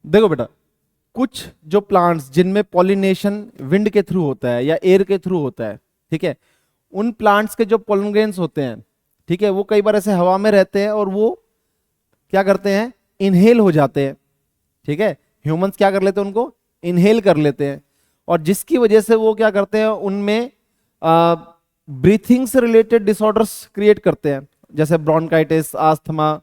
देखो बेटा, कुछ जो प्लांट्स जिनमें पॉलिनेशन विंड के थ्रू होता है या एयर के थ्रू होता है, ठीक है, उन प्लांट्स के जो पोलन ग्रेन्स होते हैं, ठीक है, वो कई बार ऐसे हवा में रहते हैं और वो क्या करते हैं, इनहेल हो जाते हैं. ठीक है. ह्यूमंस क्या कर लेते हैं, उनको इनहेल कर लेते हैं, और जिसकी वजह से वो क्या करते हैं, उनमें ब्रीथिंग से रिलेटेड डिसऑर्डर्स क्रिएट करते हैं, जैसे ब्रोंकाइटिस, आस्थमा.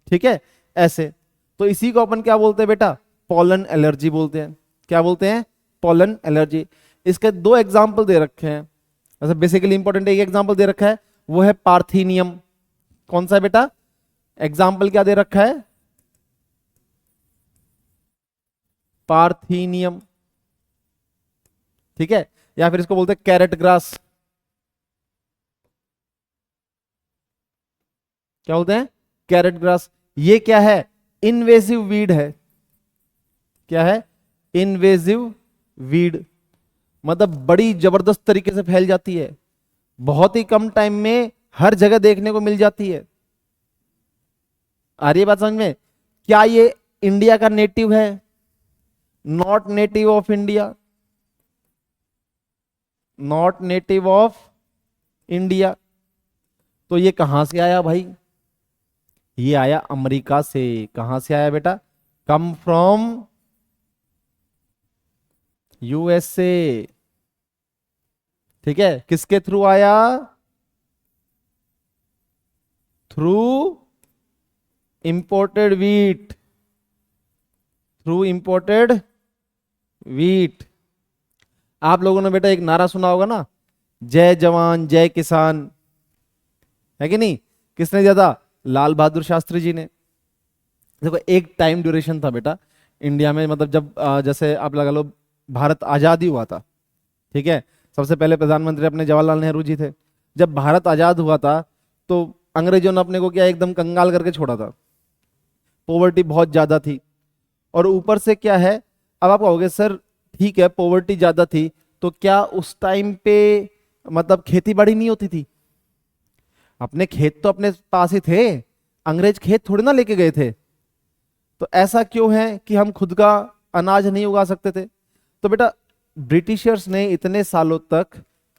ठीक है. ऐसे तो इसी को अपन क्या बोलते हैं बेटा, पॉलन एलर्जी बोलते हैं. क्या बोलते हैं, पॉलन एलर्जी. इसके दो एग्जाम्पल दे रखे हैं. ऐसा बेसिकली इंपॉर्टेंट एक एग्जाम्पल दे रखा है, वो है पार्थीनियम. कौन सा है बेटा, एग्जाम्पल क्या दे रखा है, पार्थीनियम. ठीक है. या फिर इसको बोलते हैं कैरेट ग्रास. क्या बोलते हैं, कैरेट ग्रास. ये क्या है, इनवेसिव वीड है. क्या है, इनवेसिव वीड. मतलब बड़ी जबरदस्त तरीके से फैल जाती है, बहुत ही कम टाइम में हर जगह देखने को मिल जाती है. आ रही है बात समझ में. क्या ये इंडिया का नेटिव है, not native of India, not native of India. तो ये कहां से आया भाई, ये आया अमेरिका से. कहां से आया बेटा, कम फ्रॉम यूएसए. ठीक है. किसके थ्रू आया, through imported wheat, through imported wheat. आप लोगों ने बेटा एक नारा सुना होगा ना, जय जवान जय किसान, है कि नहीं. किसने दिया था, लाल बहादुर शास्त्री जी ने. देखो एक टाइम ड्यूरेशन था बेटा इंडिया में, मतलब जब जैसे आप लगा लो भारत आजादी हुआ था. ठीक है. सबसे पहले प्रधानमंत्री अपने जवाहरलाल नेहरू जी थे. जब भारत आजाद हुआ था तो अंग्रेजों ने अपने को क्या एकदम कंगाल करके छोड़ा था. पॉवर्टी बहुत ज्यादा थी, और ऊपर से क्या है, अब आप कहोगे सर ठीक है पॉवर्टी ज्यादा थी, तो क्या उस टाइम पे मतलब खेती बाड़ी नहीं होती थी. अपने खेत तो अपने पास ही थे, अंग्रेज खेत थोड़ी ना लेके गए थे. तो ऐसा क्यों है कि हम खुद का अनाज नहीं उगा सकते थे. तो बेटा ब्रिटिशर्स ने इतने सालों तक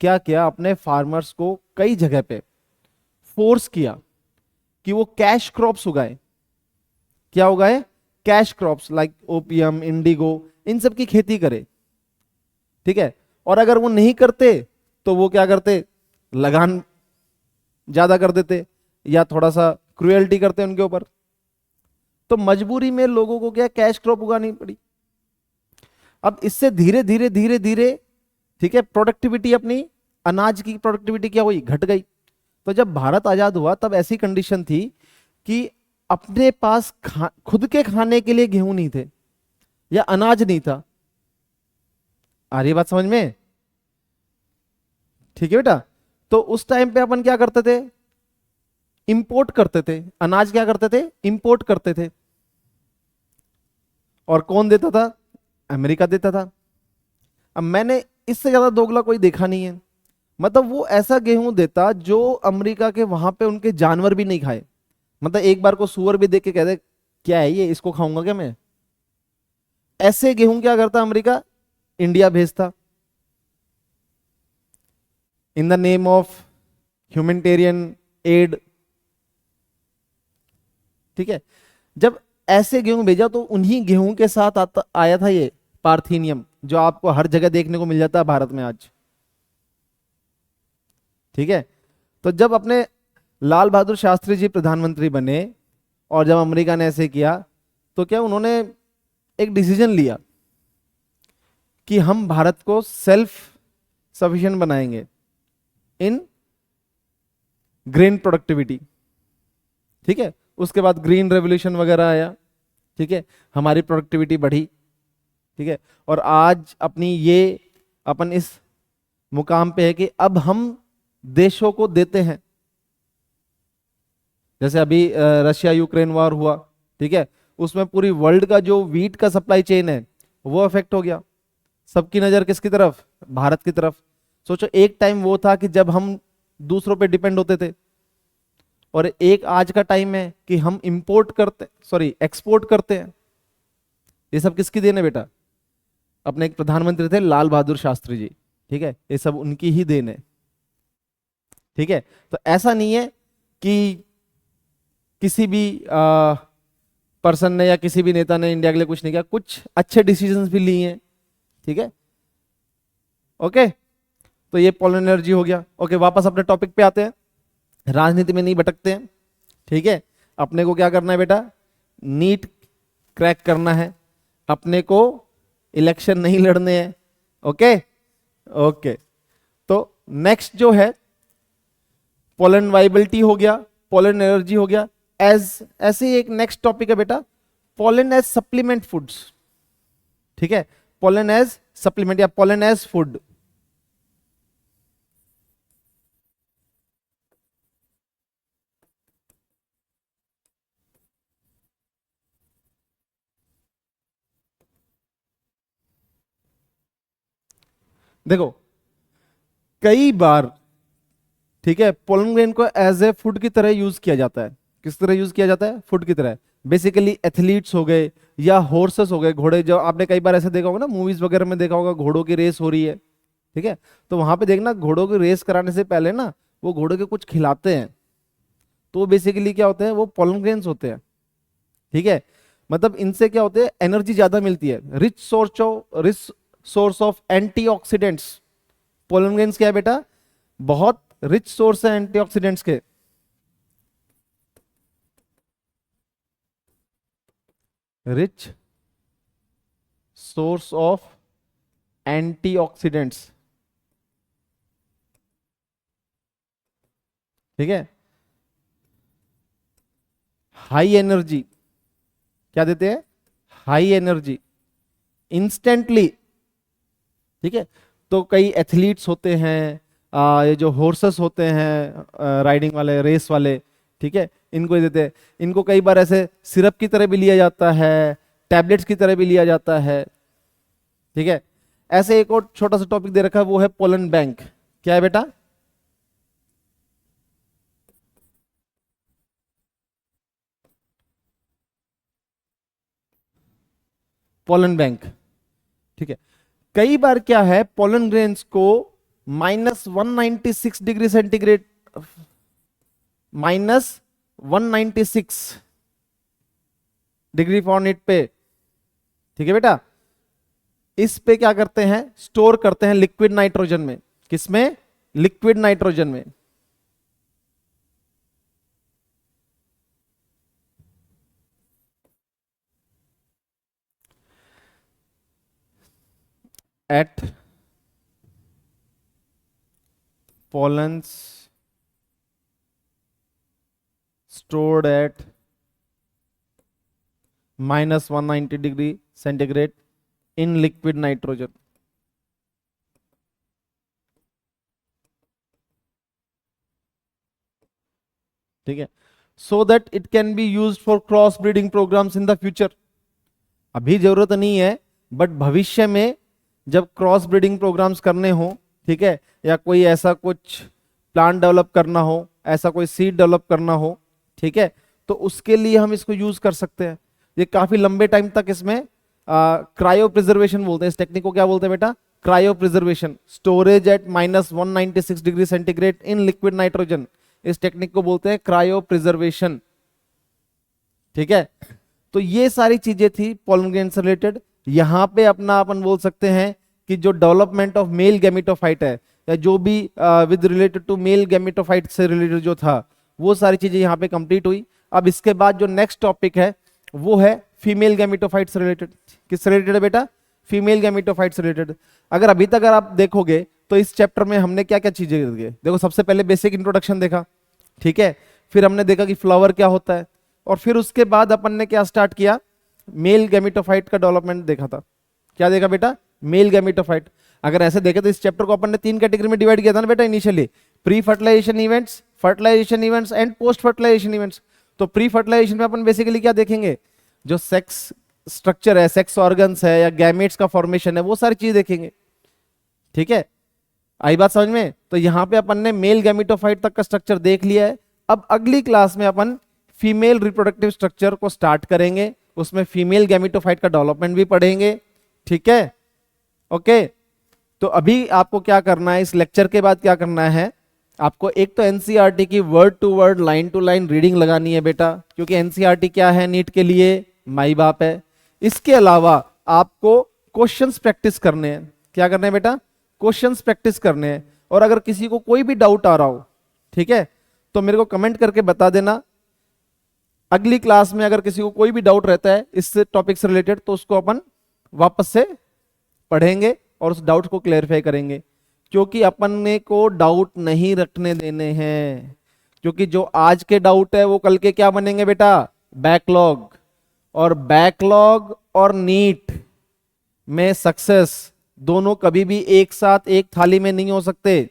क्या किया, अपने फार्मर्स को कई जगह पे फोर्स किया कि वो कैश क्रॉप्स उगाए. क्या उगाए, cash crops like opium, indigo, इन सब की खेती करे. ठीक है. और अगर वो नहीं करते तो वो क्या करते, लगान ज्यादा कर देते या थोड़ा सा क्रुएल्टी करते उनके ऊपर। तो मजबूरी में लोगों को क्या कैश क्रॉप उगानी पड़ी। अब इससे धीरे धीरे धीरे धीरे, ठीक है, प्रोडक्टिविटी अपनी, अनाज की प्रोडक्टिविटी क्या हुई, घट गई। तो जब भारत आजाद हुआ तब ऐसी कंडीशन थी कि अपने पास खुद के खाने के लिए गेहूं नहीं थे या अनाज नहीं था। आ रही है बात समझ में? ठीक है बेटा। तो उस टाइम पे अपन क्या करते थे, इंपोर्ट करते थे अनाज, क्या करते थे, इंपोर्ट करते थे। और कौन देता था, अमेरिका देता था। अब मैंने इससे ज्यादा दोगला कोई देखा नहीं है। मतलब वो ऐसा गेहूं देता जो अमेरिका के वहां पे उनके जानवर भी नहीं खाए। मतलब एक बार को सुअर भी देख के कहते क्या है ये, इसको खाऊंगा क्या मैं। ऐसे गेहूं क्या करता अमेरिका, इंडिया भेजता in the name of humanitarian add. ठीक है। जब ऐसे गेहूं भेजा तो उन्हीं गेहूं के साथ आया था ये पार्थेनियम, जो आपको हर जगह देखने को मिल जाता है भारत में आज। ठीक है। तो जब अपने लाल बहादुर शास्त्री जी प्रधानमंत्री बने और जब अमेरिका ने ऐसे किया तो क्या उन्होंने एक डिसीजन लिया कि हम भारत को सेल्फ सफिशिएंट बनाएंगे इन ग्रेन प्रोडक्टिविटी। ठीक है। उसके बाद ग्रीन रेवोल्यूशन वगैरह आया। ठीक है। हमारी प्रोडक्टिविटी बढ़ी। ठीक है। और आज अपनी ये अपन इस मुकाम पे है कि अब हम देशों को देते हैं। जैसे अभी रशिया यूक्रेन वॉर हुआ, ठीक है, उसमें पूरी वर्ल्ड का जो वीट का सप्लाई चेन है वो अफेक्ट हो गया। सबकी नजर किसकी तरफ, भारत की तरफ। सोचो एक टाइम वो था कि जब हम दूसरों पे डिपेंड होते थे, और एक आज का टाइम है कि हम इंपोर्ट करते, सॉरी एक्सपोर्ट करते हैं। ये सब किसकी देन है बेटा, अपने एक प्रधानमंत्री थे लाल बहादुर शास्त्री जी। ठीक है। ये सब उनकी ही देन है। ठीक है। तो ऐसा नहीं है कि किसी भी पर्सन ने या किसी भी नेता ने इंडिया के लिए कुछ नहीं किया, कुछ अच्छे डिसीजंस भी लिए हैं। ठीक है। ओके। तो ये पोलर एनर्जी हो गया। ओके, वापस अपने टॉपिक पे आते हैं, राजनीति में नहीं भटकते हैं। ठीक है। अपने को क्या करना है बेटा, नीट क्रैक करना है, अपने को इलेक्शन नहीं लड़ने हैं। Okay okay. तो नेक्स्ट जो है पोलन वाइबिलिटी हो गया, पोलन एनर्जी हो गया। ऐसे ही एक नेक्स्ट टॉपिक है बेटा, पोलन एज सप्लीमेंट फूड्स। ठीक है। पोलन एज सप्लीमेंट या पोलन एज फूड। देखो कई बार, ठीक है, पोलन ग्रेन को एज ए फूड की तरह यूज किया जाता है। किस तरह यूज किया जाता है, फूड की तरह। बेसिकली एथलीट्स हो गए या हॉर्सेस हो गए, घोड़े, जो आपने कई बार ऐसे देखा होगा ना, मूवीज वगैरह में देखा होगा, घोड़ों की रेस हो रही है। ठीक है। तो वहां पे देखना, घोड़ों की रेस कराने से पहले ना वो घोड़े के कुछ खिलाते हैं। तो बेसिकली क्या होते हैं, वो पोलन ग्रेन्स होते हैं। ठीक है। मतलब इनसे क्या होते हैं, एनर्जी ज्यादा मिलती है, rich source of antioxidants. Pollen grains क्या है बेटा, बहुत रिच सोर्स है एंटीऑक्सीडेंट्स के। Rich source of antioxidants. ठीक है। हाई एनर्जी, क्या देते हैं, हाई एनर्जी इंस्टेंटली। ठीक है। तो कई एथलीट्स होते हैं, ये जो हॉर्सेस होते हैं राइडिंग वाले, रेस वाले, ठीक है, इनको ही देते हैं। इनको कई बार ऐसे सिरप की तरह भी लिया जाता है, टैबलेट्स की तरह भी लिया जाता है। ठीक है। ऐसे एक और छोटा सा टॉपिक दे रखा है, वो है पोलन बैंक। क्या है बेटा, पोलन बैंक। ठीक है। कई बार क्या है, पोलन ग्रेन्स को -196 डिग्री सेंटीग्रेड, -196 डिग्री फॉरेनहीट पे, ठीक है बेटा, इस पे क्या करते हैं, स्टोर करते हैं लिक्विड नाइट्रोजन में। किसमें? लिक्विड नाइट्रोजन में। At pollens stored at -190 degree centigrade in liquid nitrogen. ठीक है, so that it can be use for cross breeding programs in the future. अभी जरूरत नहीं है, बट भविष्य में जब क्रॉस ब्रीडिंग प्रोग्राम्स करने हो, ठीक है, या कोई ऐसा कुछ प्लांट डेवलप करना हो, ऐसा कोई सीड डेवलप करना हो, ठीक है, तो उसके लिए हम इसको यूज कर सकते हैं। ये काफी लंबे टाइम तक इसमें क्रायो प्रिजर्वेशन बोलते हैं, इस टेक्निक को क्या बोलते हैं बेटा? Cryopreservation. Storage at -196 degree centigrade in liquid nitrogen, इस टेक्निक को बोलते हैं क्रायो प्रिजर्वेशन। ठीक है, तो ये सारी चीजें थी पॉलन ग्रेन से रिलेटेड। यहां पे अपना अपन बोल सकते हैं कि जो डेवलपमेंट ऑफ मेल गैमेटोफाइट है, या जो भी with related to male gametophyte से रिलेटेड जो था, वो सारी चीजें यहाँ पे कंप्लीट हुई। अब इसके बाद जो नेक्स्ट टॉपिक है वो है फीमेल गैमेटोफाइट से रिलेटेड। किससे रिलेटेड है बेटा? फीमेल गैमेटोफाइट से रिलेटेड। अगर अभी तक अगर आप देखोगे तो इस चैप्टर में हमने क्या क्या चीजें देखो, सबसे पहले बेसिक इंट्रोडक्शन देखा, ठीक है, फिर हमने देखा कि फ्लावर क्या होता है, और फिर उसके बाद अपन ने क्या स्टार्ट किया, मेल गैमेटोफाइट का डेवलपमेंट देखा था। क्या देखा बेटा? Male gametophyte. अगर ऐसे देखे तो इस चैप्टर को अपन ने 3 कैटेगरी में डिवाइड किया था ना बेटा initially, pre fertilization events, fertilization events and post fertilization events. तो प्री फर्टिलाइजेशन में अपन बेसिकली क्या देखेंगे, जो सेक्स स्ट्रक्चर है, सेक्स ऑर्गन्स है, या गैमेट्स का फॉर्मेशन है, वो सारी चीज देखेंगे। ठीक है, आई बात समझ में? तो यहां पे अपन ने मेल गैमेटोफाइट तक का स्ट्रक्चर देख लिया है। अब अगली क्लास में अपन फीमेल रिप्रोडक्टिव स्ट्रक्चर को स्टार्ट करेंगे, उसमें फीमेल गैमेटोफाइट का डेवलपमेंट भी पढ़ेंगे। ठीक है, ओके। तो अभी आपको क्या करना है, इस लेक्चर के बाद क्या करना है, आपको एक तो एनसीईआरटी की word to word, line to line reading लगानी है बेटा, क्योंकि एनसीईआरटी क्या है नीट के लिए, माई बाप है। इसके अलावा आपको क्वेश्चंस प्रैक्टिस करने हैं। क्या करने हैं बेटा? क्वेश्चंस प्रैक्टिस करने हैं। और अगर किसी को कोई भी डाउट आ रहा हो, ठीक है, तो मेरे को कमेंट करके बता देना। अगली क्लास में अगर किसी को कोई भी डाउट रहता है इस टॉपिक से रिलेटेड, तो उसको अपन वापस से पढ़ेंगे और उस डाउट को क्लेरिफाई करेंगे, क्योंकि अपन ने को डाउट नहीं रखने देने हैं। क्योंकि जो आज के डाउट है वो कल के क्या बनेंगे बेटा? बैकलॉग। और बैकलॉग और नीट में सक्सेस दोनों कभी भी एक साथ एक थाली में नहीं हो सकते।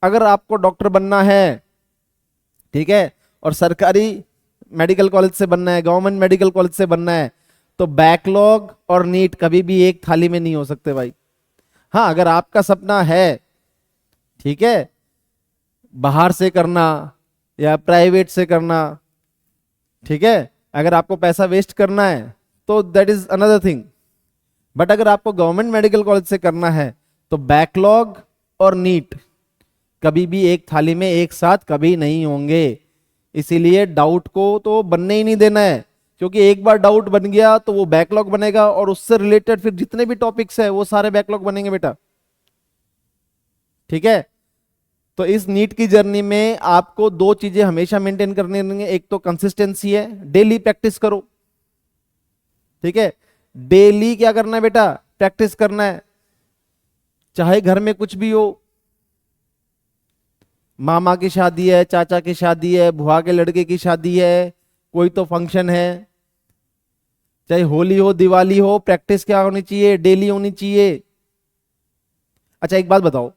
अगर आपको डॉक्टर बनना है, ठीक है, और सरकारी मेडिकल कॉलेज से बनना है, गवर्नमेंट मेडिकल कॉलेज से बनना है, तो बैकलॉग और नीट कभी भी एक थाली में नहीं हो सकते भाई। हाँ, अगर आपका सपना है, ठीक है, बाहर से करना या प्राइवेट से करना, ठीक है, अगर आपको पैसा वेस्ट करना है तो that is another thing. But अगर आपको गवर्नमेंट मेडिकल कॉलेज से करना है तो बैकलॉग और नीट कभी भी एक थाली में एक साथ कभी नहीं होंगे। इसीलिए डाउट को तो बनने ही नहीं देना है, क्योंकि एक बार डाउट बन गया तो वो बैकलॉग बनेगा, और उससे रिलेटेड फिर जितने भी टॉपिक्स है वो सारे बैकलॉग बनेंगे बेटा। ठीक है, तो इस नीट की जर्नी में आपको 2 चीजें हमेशा मेंटेन करनी रहेंगी। एक तो कंसिस्टेंसी है, डेली प्रैक्टिस करो। ठीक है, डेली क्या करना है बेटा? प्रैक्टिस करना है, चाहे घर में कुछ भी हो। मामा की शादी है, चाचा की शादी है, बुआ के लड़के की शादी है, कोई तो फंक्शन है, चाहे होली हो, दिवाली हो, प्रैक्टिस क्या होनी चाहिए? डेली होनी चाहिए। अच्छा एक बात बताओ,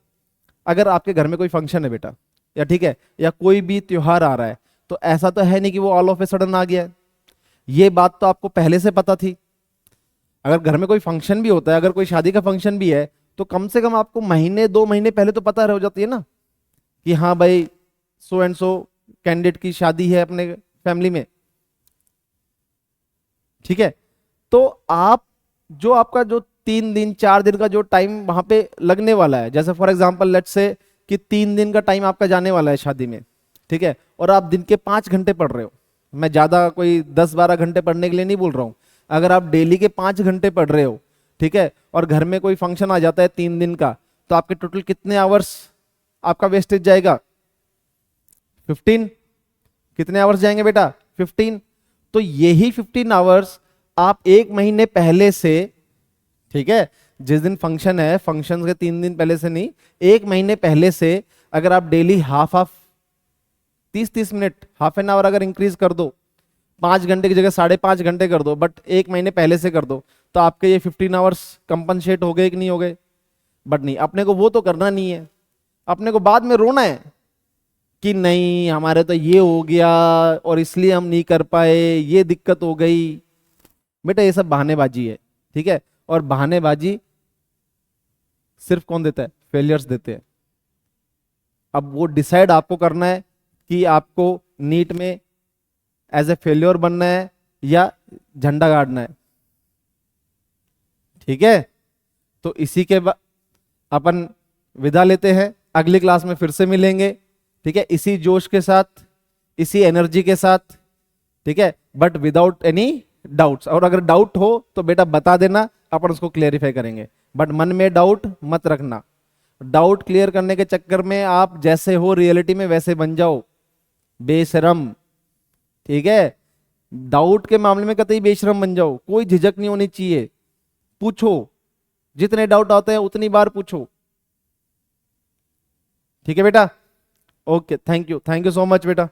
अगर आपके घर में कोई फंक्शन है बेटा, या ठीक है, या कोई भी त्योहार आ रहा है, तो ऐसा तो है नहीं कि वो ऑल ऑफ ए सडन आ गया है। ये बात तो आपको पहले से पता थी। अगर घर में कोई फंक्शन भी होता है, अगर कोई शादी का फंक्शन भी है, तो कम से कम आपको महीने 2 महीने पहले तो पता हो जाती है ना, कि हाँ भाई सो एंड सो कैंडिडेट की शादी है अपने फैमिली में। ठीक है, तो आप जो आपका जो 3 दिन 4 दिन का जो टाइम वहां पे लगने वाला है, जैसे फॉर एग्जांपल लेट्स से कि 3 दिन का टाइम आपका जाने वाला है शादी में, ठीक है, और आप दिन के 5 घंटे पढ़ रहे हो। मैं ज्यादा कोई 10-12 घंटे पढ़ने के लिए नहीं बोल रहा हूं। अगर आप डेली के 5 घंटे पढ़ रहे हो, ठीक है, और घर में कोई फंक्शन आ जाता है 3 दिन का, तो आपके टोटल कितने आवर्स आपका वेस्टेज जाएगा? 15। कितने आवर्स जाएंगे बेटा? 15। तो यही 15 आवर्स आप 1 महीने पहले से, ठीक है, जिस दिन फंक्शन है, फंक्शन के 3 दिन पहले से नहीं, 1 महीने पहले से अगर आप daily half 30-30 minute, half an hour अगर इंक्रीज कर दो, 5 घंटे की जगह 5.5 घंटे कर दो, बट 1 महीने पहले से कर दो, तो आपके ये 15 आवर्स कंपनसेट हो गए कि नहीं हो गए? बट नहीं, अपने को वो तो करना नहीं है, अपने को बाद में रोना है कि नहीं हमारे तो ये हो गया और इसलिए हम नहीं कर पाए, ये दिक्कत हो गई। बेटा ये सब बहानेबाजी है, ठीक है, और बहानेबाजी सिर्फ कौन देता है? फेलियर्स देते हैं। अब वो डिसाइड आपको करना है कि आपको नीट में एज ए फेल्योर बनना है या झंडा गाड़ना है, ठीक है। तो इसी के बाद अपन विदा लेते हैं, अगली क्लास में फिर से मिलेंगे, ठीक है, इसी जोश के साथ, इसी एनर्जी के साथ, ठीक है, बट विदाउट एनी डाउट्स। और अगर डाउट हो तो बेटा बता देना, अपन उसको क्लियरिफाई करेंगे, बट मन में डाउट मत रखना। डाउट क्लियर करने के चक्कर में आप जैसे हो रियलिटी में वैसे बन जाओ, बेशरम, ठीक है। डाउट के मामले में कतई बेशरम बन जाओ, कोई झिझक नहीं होनी चाहिए, पूछो, जितने डाउट आते हैं उतनी बार पूछो, ठीक है बेटा। Okay, thank you so much बेटा।